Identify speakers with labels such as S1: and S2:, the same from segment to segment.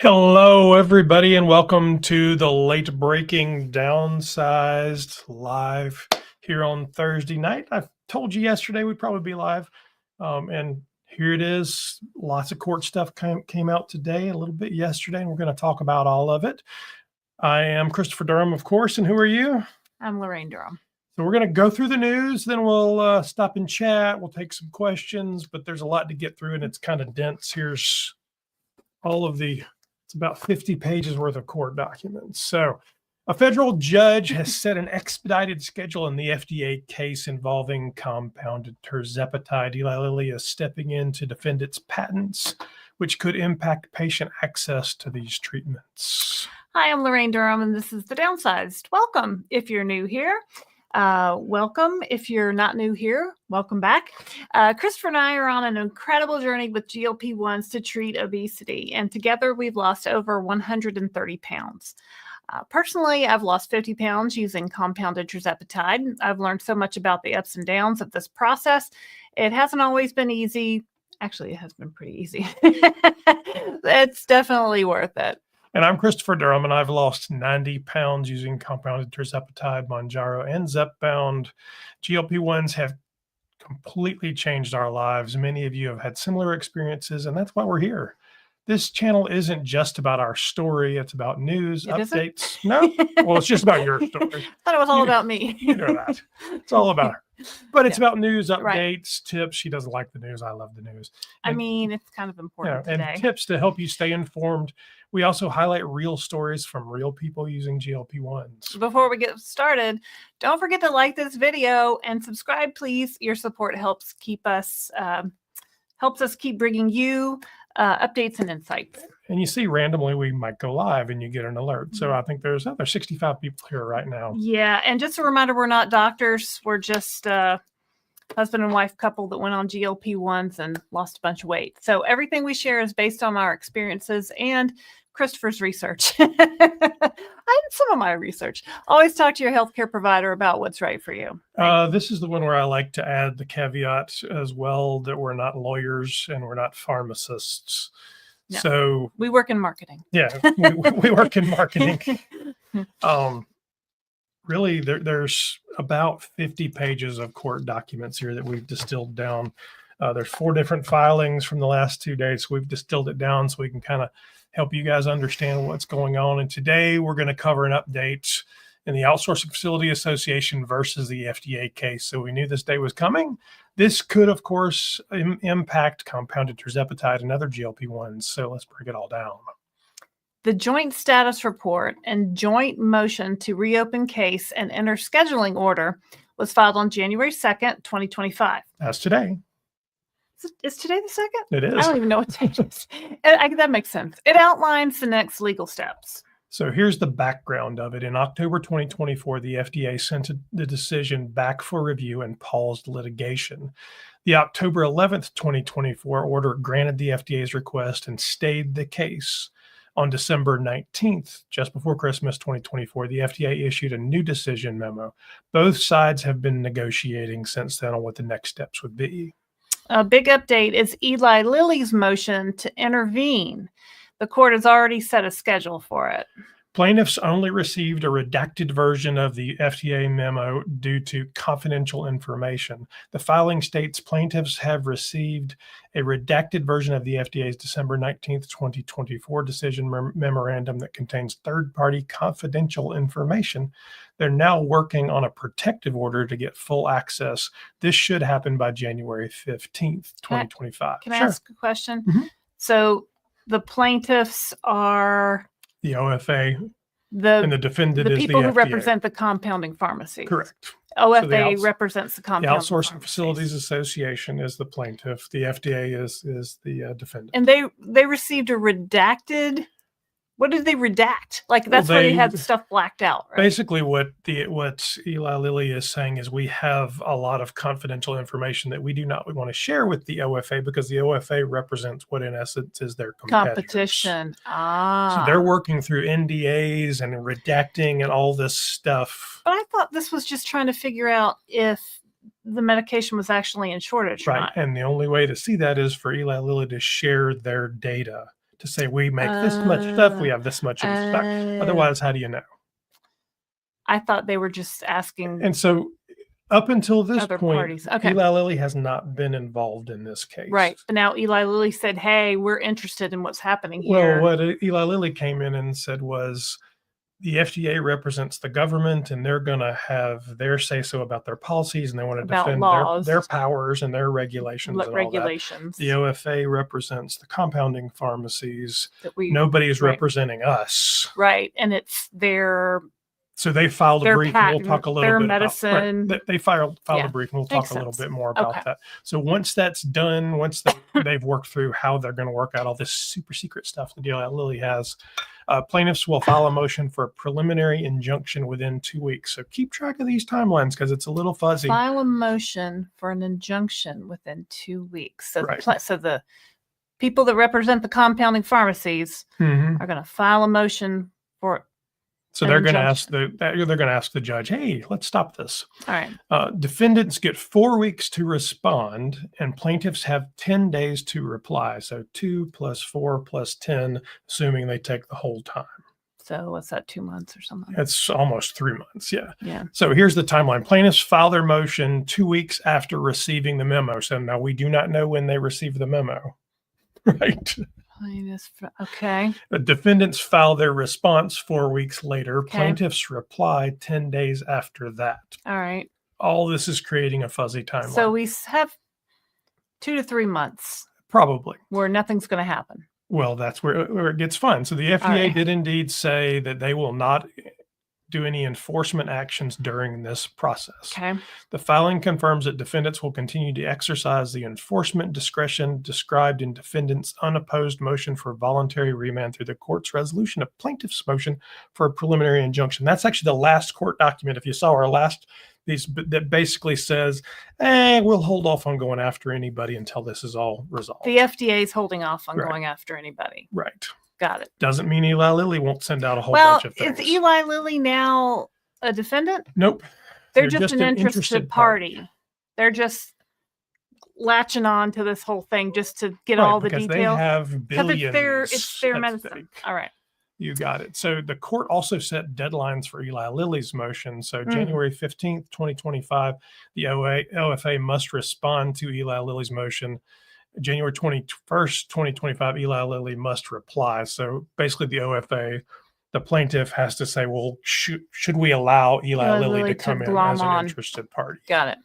S1: Hello, everybody, and welcome to the late breaking Downsized live here on Thursday night. I told you yesterday we'd probably be live, and here it is. Lots of court stuff came out today, a little bit yesterday, and we're going to talk about all of it. I am Christopher Durham, of course, and who are you?
S2: I'm Lorraine Durham.
S1: So we're going to go through the news, then we'll stop and chat. We'll take some questions, but there's a lot to get through, and it's kind of dense. Here's all of the... It's about 50 pages worth of court documents. So a federal judge has set an expedited schedule in the FDA case involving compounded Tirzepatide. Eli Lilly is stepping in to defend its patents, which could impact patient access to these treatments.
S2: Hi, I'm Lorraine Durham, and this is The Downsized. Welcome if you're new here. Welcome if you're not new here. Welcome back. Christopher and I are on an incredible journey with GLP-1s to treat obesity, and together we've lost over 130 pounds. Personally, I've lost 50 pounds using compounded Tirzepatide. I've learned so much about the ups and downs of this process. It hasn't always been easy. Actually, it has been pretty easy. It's definitely worth it.
S1: And I'm Christopher Durham, and I've lost 90 pounds using compounded Tirzepatide, Mounjaro and Zepbound. GLP-1s have completely changed our lives. Many of you have had similar experiences, and that's why we're here. This channel isn't just about our story. It's about news, updates. No? Well, it's just about your story.
S2: I thought it was all about me.
S1: You know that. It's all about her. But it's about news, updates, tips. She doesn't like the news. I love the news.
S2: And, I mean, it's kind of important today.
S1: And tips to help you stay informed. We also highlight real stories from real people using GLP-1s.
S2: Before we get started, don't forget to like this video and subscribe, please. Your support helps us keep bringing you updates and insights.
S1: And you see, randomly we might go live and you get an alert. So I think there's 65 people here right now.
S2: Yeah, and just a reminder, we're not doctors. We're just husband and wife couple that went on GLP-1s and lost a bunch of weight. So everything we share is based on our experiences and Christopher's research. I did some of my research. Always talk to your healthcare provider about what's right for you.
S1: This is the one where I like to add the caveat as well that we're not lawyers and we're not pharmacists.
S2: No,
S1: so
S2: we work in marketing.
S1: Yeah, we work in marketing. Really, there's about 50 pages of court documents here that we've distilled down. There's 4 different filings from the last 2 days. So we've distilled it down so we can kind of help you guys understand what's going on. And today we're going to cover an update in the Outsourcing Facilities Association versus the FDA case. So we knew this day was coming. This could, of course, impact compounded Tirzepatide and other GLP-1s. So let's break it all down.
S2: The joint status report and joint motion to reopen case and enter scheduling order was filed on January 2nd, 2025.
S1: That's today.
S2: Is today the 2nd?
S1: It is.
S2: I don't even know what day it is. That makes sense. It outlines the next legal steps.
S1: So here's the background of it. In October 2024, the FDA sent the decision back for review and paused litigation. The October 11th, 2024 order granted the FDA's request and stayed the case. On December 19th, just before Christmas 2024, the FDA issued a new decision memo. Both sides have been negotiating since then on what the next steps would be.
S2: A big update is Eli Lilly's motion to intervene. The court has already set a schedule for it.
S1: Plaintiffs only received a redacted version of the FDA memo due to confidential information. The filing states plaintiffs have received a redacted version of the FDA's December 19th, 2024 decision memorandum that contains third-party confidential information. They're now working on a protective order to get full access. This should happen by January 15th, 2025.
S2: Can I ask a question? Mm-hmm. So the plaintiffs are...
S1: the OFA, and the defendant is the
S2: people who
S1: FDA.
S2: Represent the compounding pharmacy.
S1: Correct.
S2: OFA represents the compounding.
S1: The Outsourcing Facilities Association is the plaintiff. The FDA is the defendant.
S2: And they received a redacted. What did they redact? Like that's where they had stuff blacked out, right?
S1: Basically, what Eli Lilly is saying is we have a lot of confidential information that we do not want to share with the OFA because the OFA represents what in essence is their
S2: competition.
S1: So they're working through NDAs and redacting and all this stuff.
S2: But I thought this was just trying to figure out if the medication was actually in shortage.
S1: Right. And the only way to see that is for Eli Lilly to share their data to say we make this much stuff, we have this much in stock. Otherwise, how do you know?
S2: I thought they were just asking
S1: And so up until this
S2: other
S1: point,
S2: parties. Okay.
S1: Eli Lilly has not been involved in this case.
S2: Right. But now Eli Lilly said, hey, we're interested in what's happening
S1: Well,
S2: here.
S1: what Eli Lilly came in and said was the FDA represents the government and they're going to have their say-so about their policies and they want to
S2: About
S1: defend
S2: laws.
S1: their powers and their regulations and all that.
S2: Regulations.
S1: The OFA represents the compounding pharmacies.
S2: That we,
S1: Nobody is
S2: right.
S1: representing us.
S2: Right. And it's their
S1: So they filed a
S2: their
S1: brief.
S2: patent,
S1: And we'll talk a little
S2: their
S1: bit
S2: medicine.
S1: about. Right, they filed
S2: Yeah.
S1: a brief, and we'll
S2: Makes
S1: talk a little
S2: sense.
S1: bit more about
S2: Okay.
S1: that. So once that's done, once they've worked through how they're going to work out all this super secret stuff that Eli Lilly has, plaintiffs will file a motion for a preliminary injunction within 2 weeks. So keep track of these timelines because it's a little fuzzy.
S2: File a motion for an injunction within 2 weeks. So,
S1: Right.
S2: so the people that represent the compounding pharmacies
S1: Mhm.
S2: are going to file a motion for.
S1: So
S2: an
S1: they're going to ask
S2: injunction.
S1: they're going to ask the judge, hey, let's stop this.
S2: All right.
S1: Defendants get 4 weeks to respond, and plaintiffs have 10 days to reply. So 2 + 4 + 10, assuming they take the whole time.
S2: So what's that, 2 months or something?
S1: It's almost 3 months. Yeah.
S2: Yeah.
S1: So here's the timeline. Plaintiffs file their motion 2 weeks after receiving the memo. So now we do not know when they received the memo. Right.
S2: Okay.
S1: The defendants file their response 4 weeks later.
S2: Okay.
S1: Plaintiffs reply 10 days after that.
S2: All right.
S1: All this is creating a fuzzy timeline.
S2: So we have 2 to 3 months
S1: Probably.
S2: where nothing's going to happen.
S1: Well, that's where it gets fun. So the FDA
S2: right.
S1: did indeed say that they will not do any enforcement actions during this process.
S2: Okay.
S1: The filing confirms that defendants will continue to exercise the enforcement discretion described in defendants' unopposed motion for voluntary remand through the court's resolution of plaintiff's motion for a preliminary injunction. That's actually the last court document. If you saw our last piece, that basically says, we'll hold off on going after anybody until this is all resolved.
S2: The FDA is holding off on
S1: Right.
S2: going after anybody.
S1: Right.
S2: Got it.
S1: Doesn't mean Eli Lilly won't send out a whole bunch of things.
S2: Is Eli Lilly now a defendant?
S1: Nope.
S2: They're just an interested party. They're just latching on to this whole thing just to get all the
S1: because
S2: details.
S1: they have billions.
S2: It's their
S1: at
S2: medicine.
S1: stake.
S2: All right.
S1: You got it. So the court also set deadlines for Eli Lilly's motion. So January 15th, 2025, the OFA must respond to Eli Lilly's motion. January 21st, 2025, Eli Lilly must reply. So basically the OFA, the plaintiff has to say, well, should we allow Eli Lilly to come in as an interested party?
S2: Got it.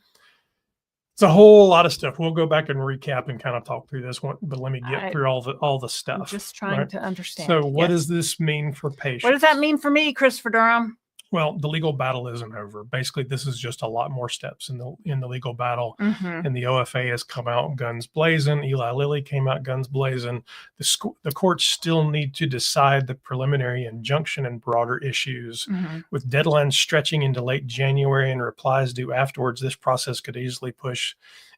S1: It's a whole lot of stuff. We'll go back and recap and kind of talk through this one, but let me get through all the stuff.
S2: I'm just trying to understand.
S1: So what does this mean for patients?
S2: What does that mean for me, Christopher Durham?
S1: Well, the legal battle isn't over. Basically, this is just a lot more steps in the legal battle. And the OFA has come out guns blazing. Eli Lilly came out guns blazing. The courts still need to decide the preliminary injunction and broader issues. With deadlines stretching into late January and replies due afterwards, this process could easily push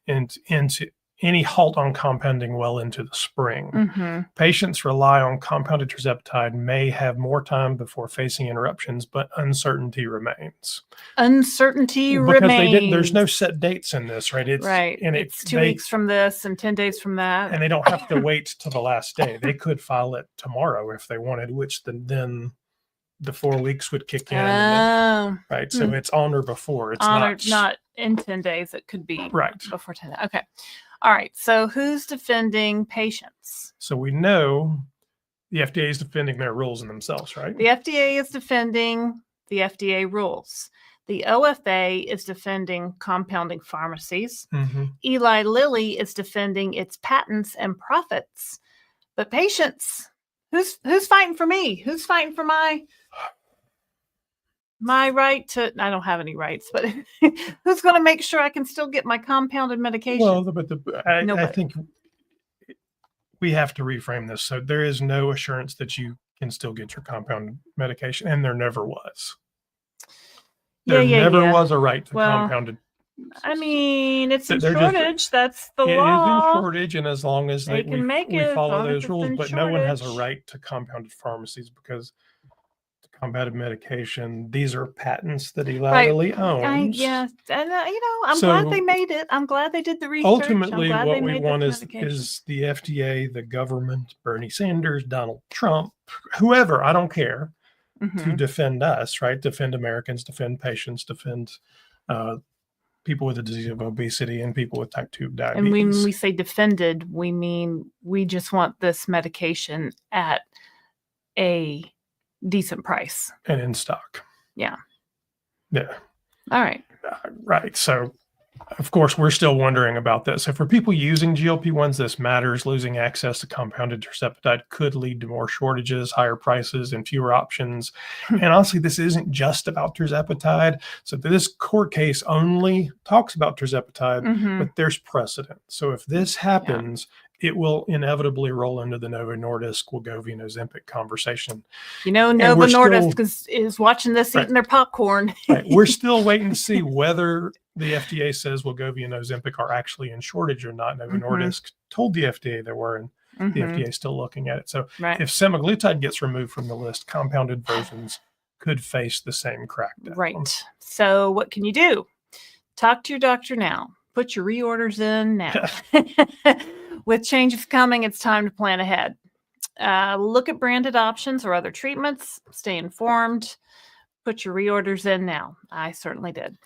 S1: into any halt on compounding well into the spring. Patients rely on compounded tirzepatide may have more time before facing interruptions, but uncertainty remains. Because there's no set dates in this, right?
S2: It's 2 weeks from this and 10 days from that.
S1: And they don't have to wait till the last day. They could file it tomorrow if they wanted, which then the 4 weeks would kick in. Right. So it's on or before. It's
S2: not in 10 days. It could be before 10 days. Okay. All right. So who's defending patients?
S1: So we know the FDA is defending their rules in themselves, right?
S2: The FDA is defending the FDA rules. The OFA is defending compounding pharmacies. Eli Lilly is defending its patents and profits. But patients, who's fighting for me? Who's fighting for my right to, I don't have any rights, but who's going to make sure I can still get my compounded medication?
S1: Well, but I think we have to reframe this. So there is no assurance that you can still get your compounded medication, and there never was. There never was a right to compounded.
S2: I mean, it's in shortage. That's the law.
S1: It is in shortage, and as long as we follow those rules, but no one has a right to compounded pharmacies because compounded medication. These are patents that Eli Lilly owns.
S2: Yes, and I'm
S1: So
S2: glad they made it. I'm glad they did the research.
S1: ultimately,
S2: I'm glad
S1: what
S2: they
S1: we
S2: made
S1: want
S2: this
S1: is
S2: medication.
S1: the FDA, the government, Bernie Sanders, Donald Trump, whoever, I don't care, to
S2: Mhm.
S1: defend us, right? Defend Americans, defend patients, defend people with the disease of obesity and people with type 2
S2: And
S1: diabetes.
S2: when we say defended, we mean we just want this medication at a decent price.
S1: And in stock.
S2: Yeah.
S1: Yeah.
S2: All right.
S1: Right. So, of course, we're still wondering about this. So for people using GLP-1s, this matters. Losing access to compounded tirzepatide could lead to more shortages, higher prices, and fewer options. And honestly, this isn't just about tirzepatide. So this court case only talks about tirzepatide,
S2: Mhm.
S1: but there's precedent. So if this happens, it will inevitably roll into the Novo Nordisk, Wegovy, and Ozempic conversation.
S2: Novo
S1: we're still-
S2: Nordisk is watching this,
S1: Right.
S2: eating their popcorn.
S1: Right. We're still waiting to see whether the FDA says Wegovy and Ozempic are actually in shortage or not. Novo Nordisk told the FDA there were, and the FDA is still looking at it. So
S2: Right.
S1: if semaglutide gets removed from the list, compounded versions could face the same crackdown.
S2: Right. So what can you do? Talk to your doctor now. Put your reorders in now. With changes coming, it's time to plan ahead. Look at branded options or other treatments. Stay informed. Put your reorders in now. I certainly did.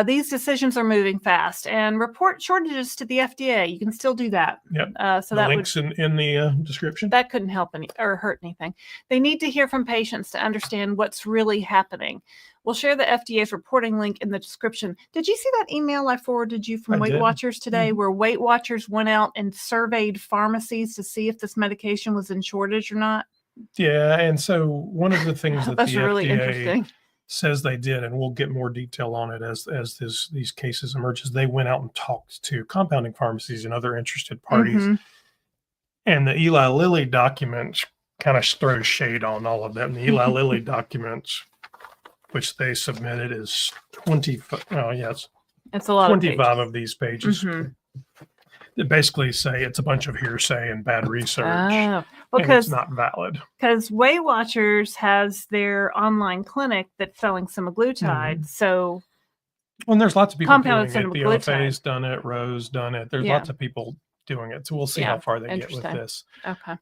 S2: These decisions are moving fast, and report shortages to the FDA. You can still do that.
S1: Yep.
S2: So
S1: the
S2: that
S1: links in the description.
S2: that couldn't help any or hurt anything. They need to hear from patients to understand what's really happening. We'll share the FDA's reporting link in the description. Did you see that email I forwarded you from
S1: I
S2: Weight
S1: did.
S2: Watchers today, where Weight Watchers went out and surveyed pharmacies to see if this medication was in shortage or not?
S1: Yeah, and so one of the things that
S2: That's
S1: the
S2: really
S1: FDA
S2: interesting.
S1: says they did, and we'll get more detail on it as these cases emerges. They went out and talked to compounding pharmacies and other interested parties, and the Eli Lilly document kind of throws shade on all of them. The Eli Lilly documents, which they submitted, is 25. Oh, yes,
S2: It's a lot
S1: 25
S2: of pages.
S1: of these pages. That basically say it's a bunch of hearsay and bad research, and it's not valid.
S2: Because Weight Watchers has their online clinic that's selling semaglutide. So,
S1: well, there's lots of people doing
S2: compounded
S1: it. The
S2: semaglutide.
S1: OFA's done it. Rose done it. There's lots of people doing it. So we'll see how far they get with
S2: interesting.
S1: this.
S2: Okay.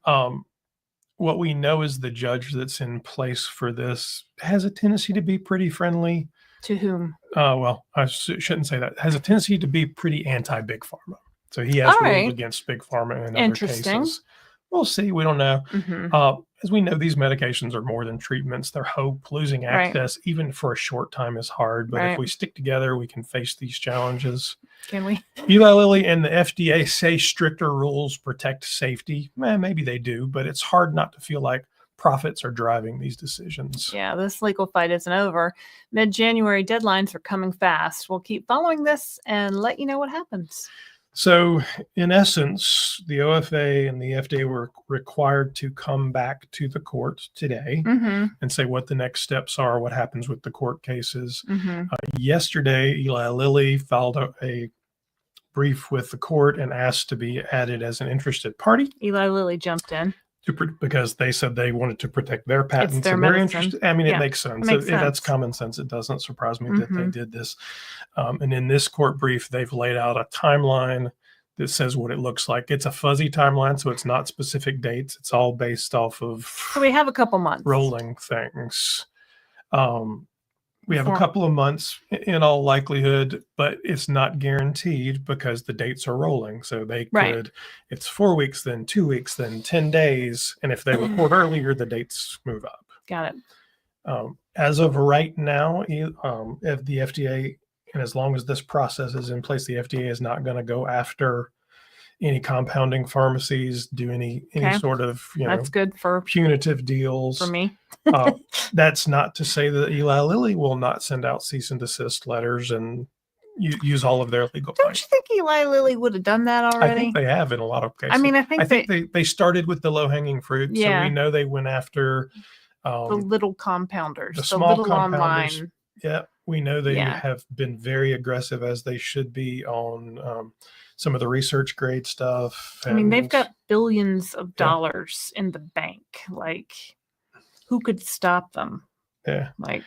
S1: What we know is the judge that's in place for this has a tendency to be pretty friendly.
S2: To whom?
S1: Well, I shouldn't say that. Has a tendency to be pretty anti-big pharma. So he has ruled against big pharma in other cases. We'll see. We don't know. As we know, these medications are more than treatments. They're hope. Losing access, even for a short time, is hard. But if we stick together, we can face these challenges.
S2: Can we?
S1: Eli Lilly and the FDA say stricter rules protect safety. Maybe they do, but it's hard not to feel like profits are driving these decisions.
S2: Yeah, this legal fight isn't over. Mid-January deadlines are coming fast. We'll keep following this and let you know what happens.
S1: So, in essence, the OFA and the FDA were required to come back to the court today and say what the next steps are, what happens with the court cases. Yesterday, Eli Lilly filed a brief with the court and asked to be added as an interested party.
S2: Eli Lilly jumped in.
S1: Because they said they wanted to protect their patents
S2: It's their
S1: and their
S2: medicine.
S1: interest. I mean, it makes sense. That's common sense. It doesn't surprise me that they did this. And in this court brief, they've laid out a timeline that says what it looks like. It's a fuzzy timeline, so it's not specific dates. It's all based off of
S2: So we have a couple months.
S1: Rolling things. We have a couple of months in all likelihood, but it's not guaranteed because the dates are rolling. So they could, it's 4 weeks, then 2 weeks, then 10 days. And if they report earlier, the dates move up.
S2: Got it.
S1: As of right now, if the FDA, and as long as this process is in place, the FDA is not going to go after any compounding pharmacies, do any sort of,
S2: that's good for
S1: punitive deals.
S2: For me.
S1: That's not to say that Eli Lilly will not send out cease and desist letters and use all of their legal
S2: Don't you think Eli Lilly would have done that already?
S1: I think they have in a lot of cases.
S2: I mean, I think
S1: they started with the low-hanging fruit. So we know they went after
S2: the little compounders,
S1: the small
S2: little
S1: compounders.
S2: Online.
S1: Yeah, we know they have been very aggressive, as they should be, on some of the research grade stuff.
S2: I mean, they've got billions of dollars in the bank. Like, who could stop them?
S1: Yeah.
S2: Like,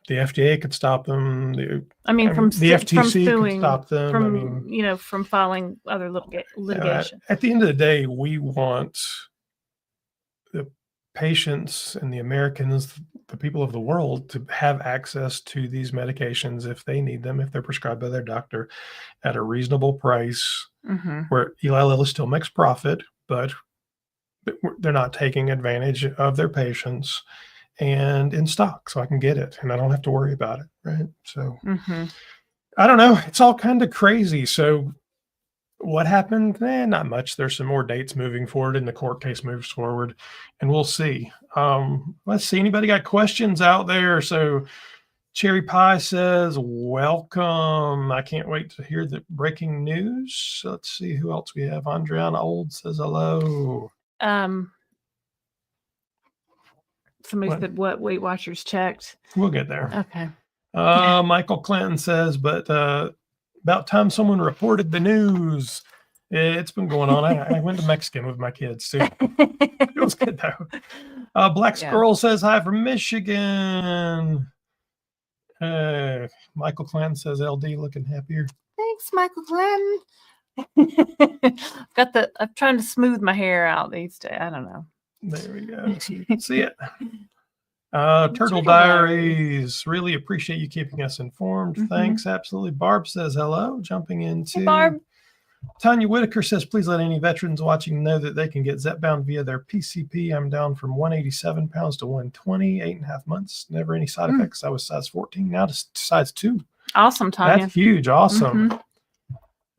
S1: The FDA could stop them. The
S2: from
S1: FTC could
S2: suing,
S1: stop them.
S2: from from filing other litigation.
S1: At the end of the day, we want the patients and the Americans, the people of the world, to have access to these medications if they need them, if they're prescribed by their doctor at a reasonable price, where Eli Lilly still makes profit, but they're not taking advantage of their patients, and in stock, so I can get it and I don't have to worry about it. Right. So I don't know. It's all kind of crazy. So what happened? Not much. There's some more dates moving forward and the court case moves forward, and we'll see. Let's see. Anybody got questions out there? So Cherry Pie says, welcome. I can't wait to hear the breaking news. Let's see who else we have. Andriana Old says hello.
S2: Somebody said, what Weight Watchers checked?
S1: We'll get there.
S2: Okay.
S1: Michael Clinton says, but about time someone reported the news. It's been going on. I went to Mexican with my kids too. It was good though. Black Squirrel says hi from Michigan. Michael Clinton says LD looking happier.
S2: Thanks, Michael Clinton. I'm trying to smooth my hair out these days. I don't know.
S1: There we go. So you can see it. Turtle Diaries. Really appreciate you keeping us informed. Thanks. Absolutely. Barb says hello. Jumping into
S2: Barb.
S1: Tanya Whitaker says, please let any veterans watching know that they can get Zepbound via their PCP. I'm down from 187 pounds to 120, 8.5 months. Never any side effects. I was size 14, now to size 2.
S2: Awesome, Tanya.
S1: That's huge. Awesome.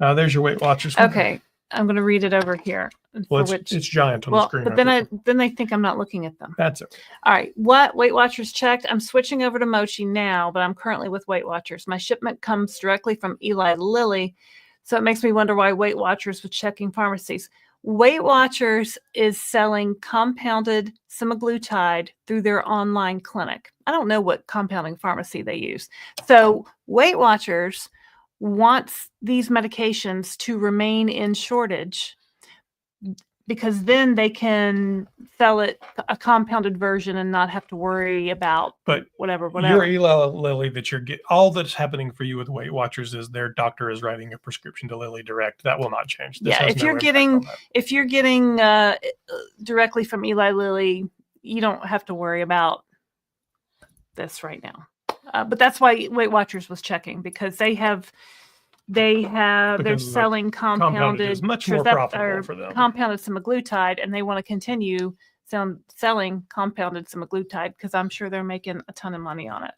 S1: There's your Weight Watchers.
S2: Okay. I'm going to read it over here.
S1: Well, it's giant on the screen.
S2: But then they think I'm not looking at them.
S1: That's okay.
S2: All right. What Weight Watchers checked? I'm switching over to Mochi now, but I'm currently with Weight Watchers. My shipment comes directly from Eli Lilly, so it makes me wonder why Weight Watchers was checking pharmacies. Weight Watchers is selling compounded semaglutide through their online clinic. I don't know what compounding pharmacy they use. So Weight Watchers wants these medications to remain in shortage, because then they can sell it a compounded version and not have to worry about whatever.
S1: Your Eli Lilly that you're getting, all that's happening for you with Weight Watchers is their doctor is writing a prescription to Lilly Direct. That will not change.
S2: If you're getting directly from Eli Lilly, you don't have to worry about this right now. But that's why Weight Watchers was checking, because they're selling compounded
S1: is much more profitable for them.
S2: Compounded semaglutide, and they want to continue selling compounded semaglutide because I'm sure they're making a ton of money on it.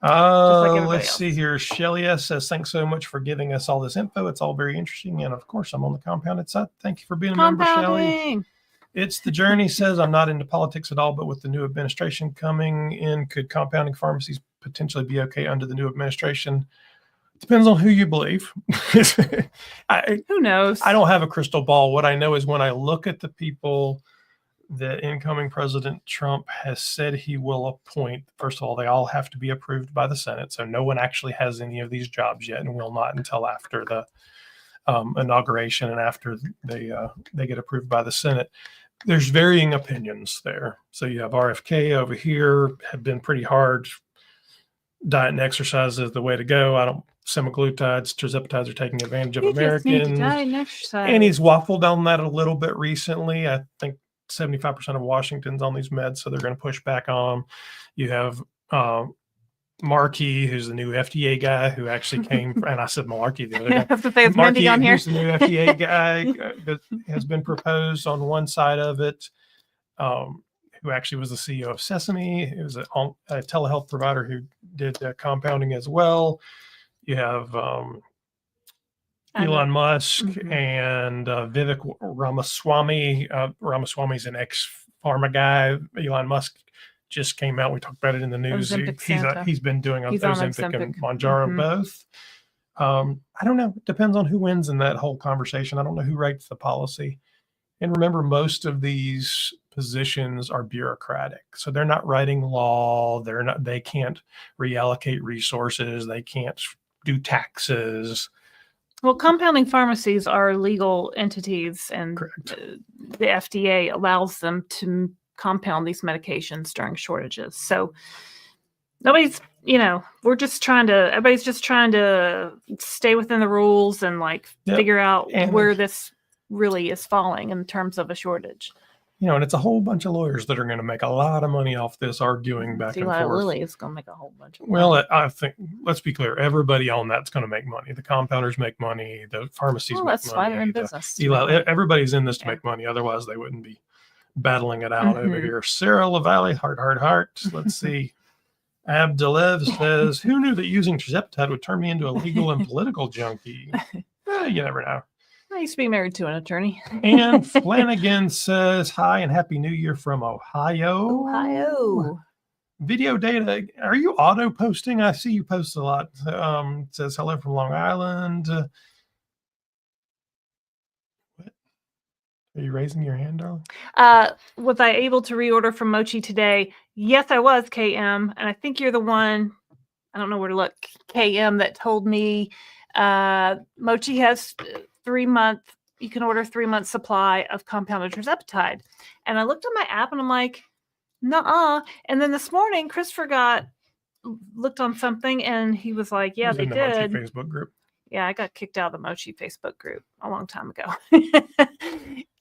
S1: Let's see here. Shelly S says, thanks so much for giving us all this info. It's all very interesting. And of course, I'm on the compounded side. Thank you for being a member, Shelly. It's the Journey says, I'm not into politics at all, but with the new administration coming in, could compounding pharmacies potentially be okay under the new administration? Depends on who you believe.
S2: Who knows?
S1: I don't have a crystal ball. What I know is when I look at the people that incoming President Trump has said he will appoint, first of all, they all have to be approved by the Senate. So no one actually has any of these jobs yet and will not until after the inauguration and after they get approved by the Senate. There's varying opinions there. So you have RFK over here, have been pretty hard. Diet and exercise is the way to go. Semaglutides, tirzepatides are taking advantage of Americans. And he's waffled on that a little bit recently. I think 75% of Washington's on these meds, so they're going to push back on. You have Markey, who's the new FDA guy, who actually came, and I said Malarkey the other day.
S2: I have to say it's Markey on here.
S1: Who's the new FDA guy that has been proposed on one side of it, who actually was the CEO of Sesame. It was a telehealth provider who did compounding as well. You have Elon Musk and Vivek Ramaswamy. Ramaswamy's an ex-pharma guy. Elon Musk just came out. We talked about it in the news. He's been doing Ozempic and Mounjaro both. I don't know. It depends on who wins in that whole conversation. I don't know who writes the policy. And remember, most of these positions are bureaucratic. So they're not writing law. They can't reallocate resources. They can't do taxes.
S2: Well, compounding pharmacies are legal entities, and the FDA allows them to compound these medications during shortages. So nobody's, everybody's just trying to stay within the rules and like figure out where this really is falling in terms of a shortage.
S1: And it's a whole bunch of lawyers that are going to make a lot of money off this, arguing back and forth.
S2: Eli Lilly is going to make a whole bunch of money.
S1: Well, I think, let's be clear, everybody on that's going to make money. The compounders make money, the pharmacies make money.
S2: That's why they're in business.
S1: Everybody's in this to make money. Otherwise, they wouldn't be battling it out over here. Sarah LaValle, heart. Let's see. Abdelev says, who knew that using Tirzepatide would turn me into a legal and political junkie? You never know.
S2: I used to be married to an attorney.
S1: And Flanagan says, hi and happy new year from Ohio. Video data. Are you auto posting? I see you post a lot. It says hello from Long Island. What? Are you raising your hand, darling?
S2: Was I able to reorder from Mochi today? Yes, I was, KM. And I think you're the one, I don't know where to look, KM, that told me Mochi has 3-month, you can order 3-month supply of compounded Tirzepatide. And I looked on my app and I'm like, nuh-uh. And then this morning, Christopher looked on something and he was like, yeah, they did.
S1: Mochi Facebook group.
S2: Yeah, I got kicked out of the Mochi Facebook group a long time ago.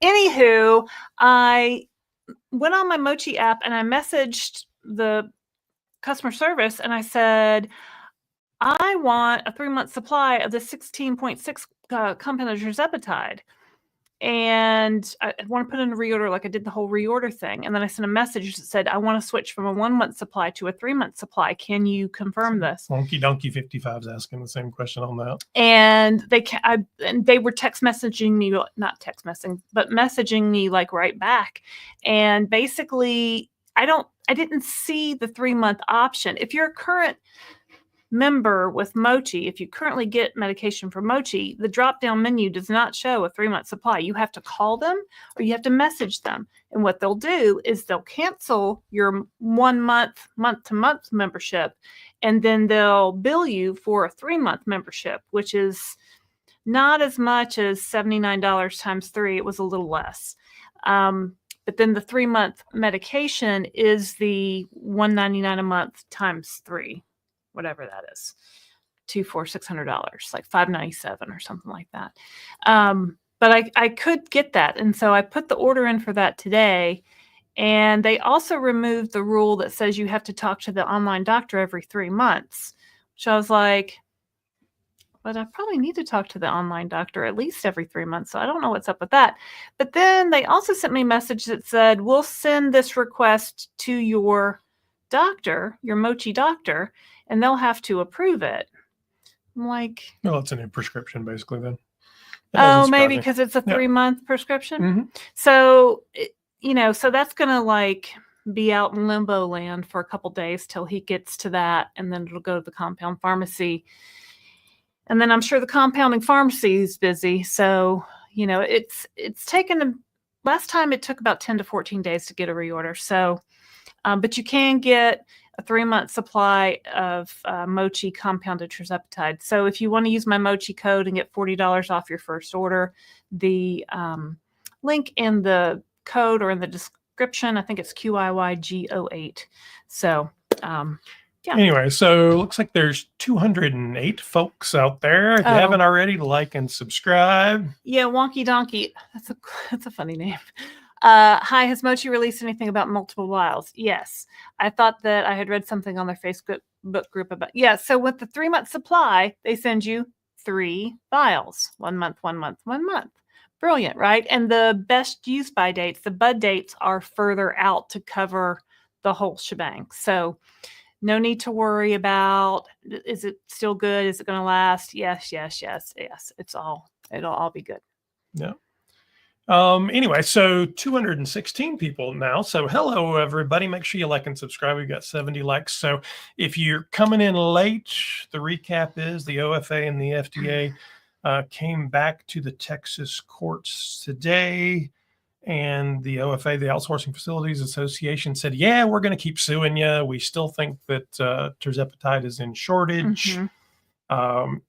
S2: Anywho, I went on my Mochi app and I messaged the customer service and I said, I want a 3-month supply of the 16.6 compounded Tirzepatide. And I want to put in a reorder, like I did the whole reorder thing. And then I sent a message that said, I want to switch from a 1-month supply to a 3-month supply. Can you confirm this?
S1: Monkey Donkey 55 is asking the same question on that.
S2: And they were text messaging me, not text messaging, but messaging me like right back. And basically, I didn't see the 3-month option. If you're a current member with Mochi, if you currently get medication from Mochi, the drop-down menu does not show a 3-month supply. You have to call them or you have to message them. And what they'll do is they'll cancel your 1-month, month-to-month membership, and then they'll bill you for a 3-month membership, which is not as much as $79 times 3. It was a little less. But then the 3-month medication is the $199 a month times 3. Whatever that is, $600, like $597 or something like that. But I could get that. And so I put the order in for that today. And they also removed the rule that says you have to talk to the online doctor every 3 months, which I was like, but I probably need to talk to the online doctor at least every 3 months. So I don't know what's up with that. But then they also sent me a message that said, we'll send this request to your doctor, your Mochi doctor, and they'll have to approve it. I'm like,
S1: well, it's a new prescription basically then.
S2: Oh, maybe because it's a 3-month prescription.
S1: Mm-hmm.
S2: So, so that's going to like be out in limbo land for a couple days till he gets to that. And then it'll go to the compound pharmacy. And then I'm sure the compounding pharmacy is busy. So, it's taken, last time it took about 10 to 14 days to get a reorder. So, but you can get a 3-month supply of Mochi compounded Tirzepatide. So if you want to use my Mochi code and get $40 off your first order, the link in the code or in the description, I think it's QIYG08. So, yeah.
S1: Anyway, so looks like there's 208 folks out there. If you haven't already, like and subscribe.
S2: Yeah, Wonky Donkey. That's a funny name. Hi, has Mochi released anything about multiple vials? Yes. I thought that I had read something on their Facebook group about, so with the 3-month supply, they send you 3 vials, 1 month, 1 month, 1 month. Brilliant, right? And the best use by dates, the bud dates are further out to cover the whole shebang. So no need to worry about, is it still good? Is it going to last? Yes. It'll all be good.
S1: Yeah. Anyway, so 216 people now. So hello, everybody. Make sure you like and subscribe. We've got 70 likes. So if you're coming in late, the recap is the OFA and the FDA came back to the Texas courts today. And the OFA, the Outsourcing Facilities Association, said, yeah, we're going to keep suing you. We still think that Tirzepatide is in shortage.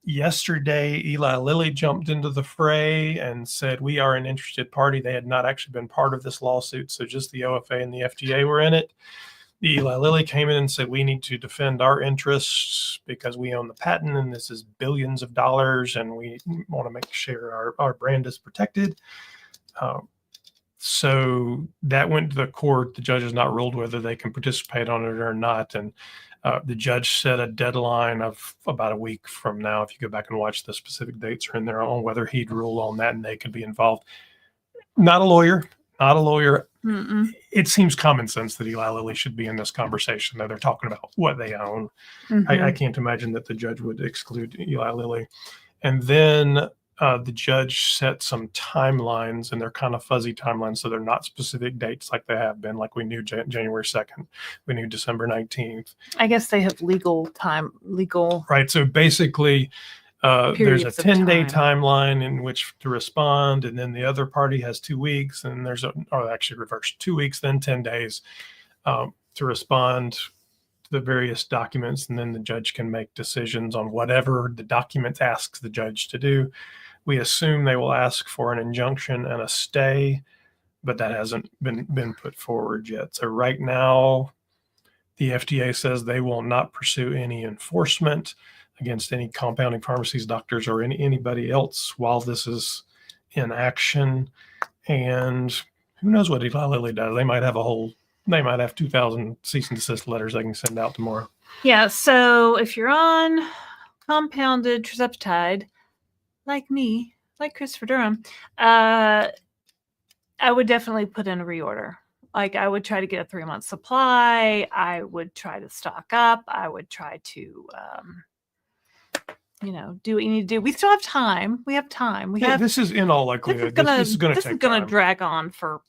S1: Yesterday, Eli Lilly jumped into the fray and said, we are an interested party. They had not actually been part of this lawsuit, so just the OFA and the FDA were in it. The Eli Lilly came in and said, we need to defend our interests because we own the patent and this is billions of dollars and we want to make sure our brand is protected. So that went to the court. The judge has not ruled whether they can participate on it or not. And the judge set a deadline of about a week from now. If you go back and watch, the specific dates are in there on whether he'd rule on that and they could be involved. Not a lawyer.
S2: Mm-mm.
S1: It seems common sense that Eli Lilly should be in this conversation, though they're talking about what they own.
S2: Mm-hmm.
S1: I can't imagine that the judge would exclude Eli Lilly. And then the judge set some timelines, and they're kind of fuzzy timelines, so they're not specific dates like they have been. Like we knew January 2nd, we knew December 19th.
S2: I guess they have legal.
S1: Right. So basically, there's a 10-day
S2: time.
S1: timeline in which to respond, and then the other party has 2 weeks, and there's actually reverse 2 weeks, then 10 days to respond to the various documents, and then the judge can make decisions on whatever the document asks the judge to do. We assume they will ask for an injunction and a stay, but that hasn't been put forward yet. So right now, the FDA says they will not pursue any enforcement against any compounding pharmacies, doctors, or anybody else while this is in action. And who knows what Eli Lilly does? They might have 2,000 cease and desist letters they can send out tomorrow.
S2: Yeah. So if you're on compounded Tirzepatide, like me, like Christopher Durham, I would definitely put in a reorder. Like I would try to get a 3-month supply. I would try to stock up. I would try to, do what you need to do. We still have time. We have time.
S1: This is in all likelihood. This is going to
S2: drag on for,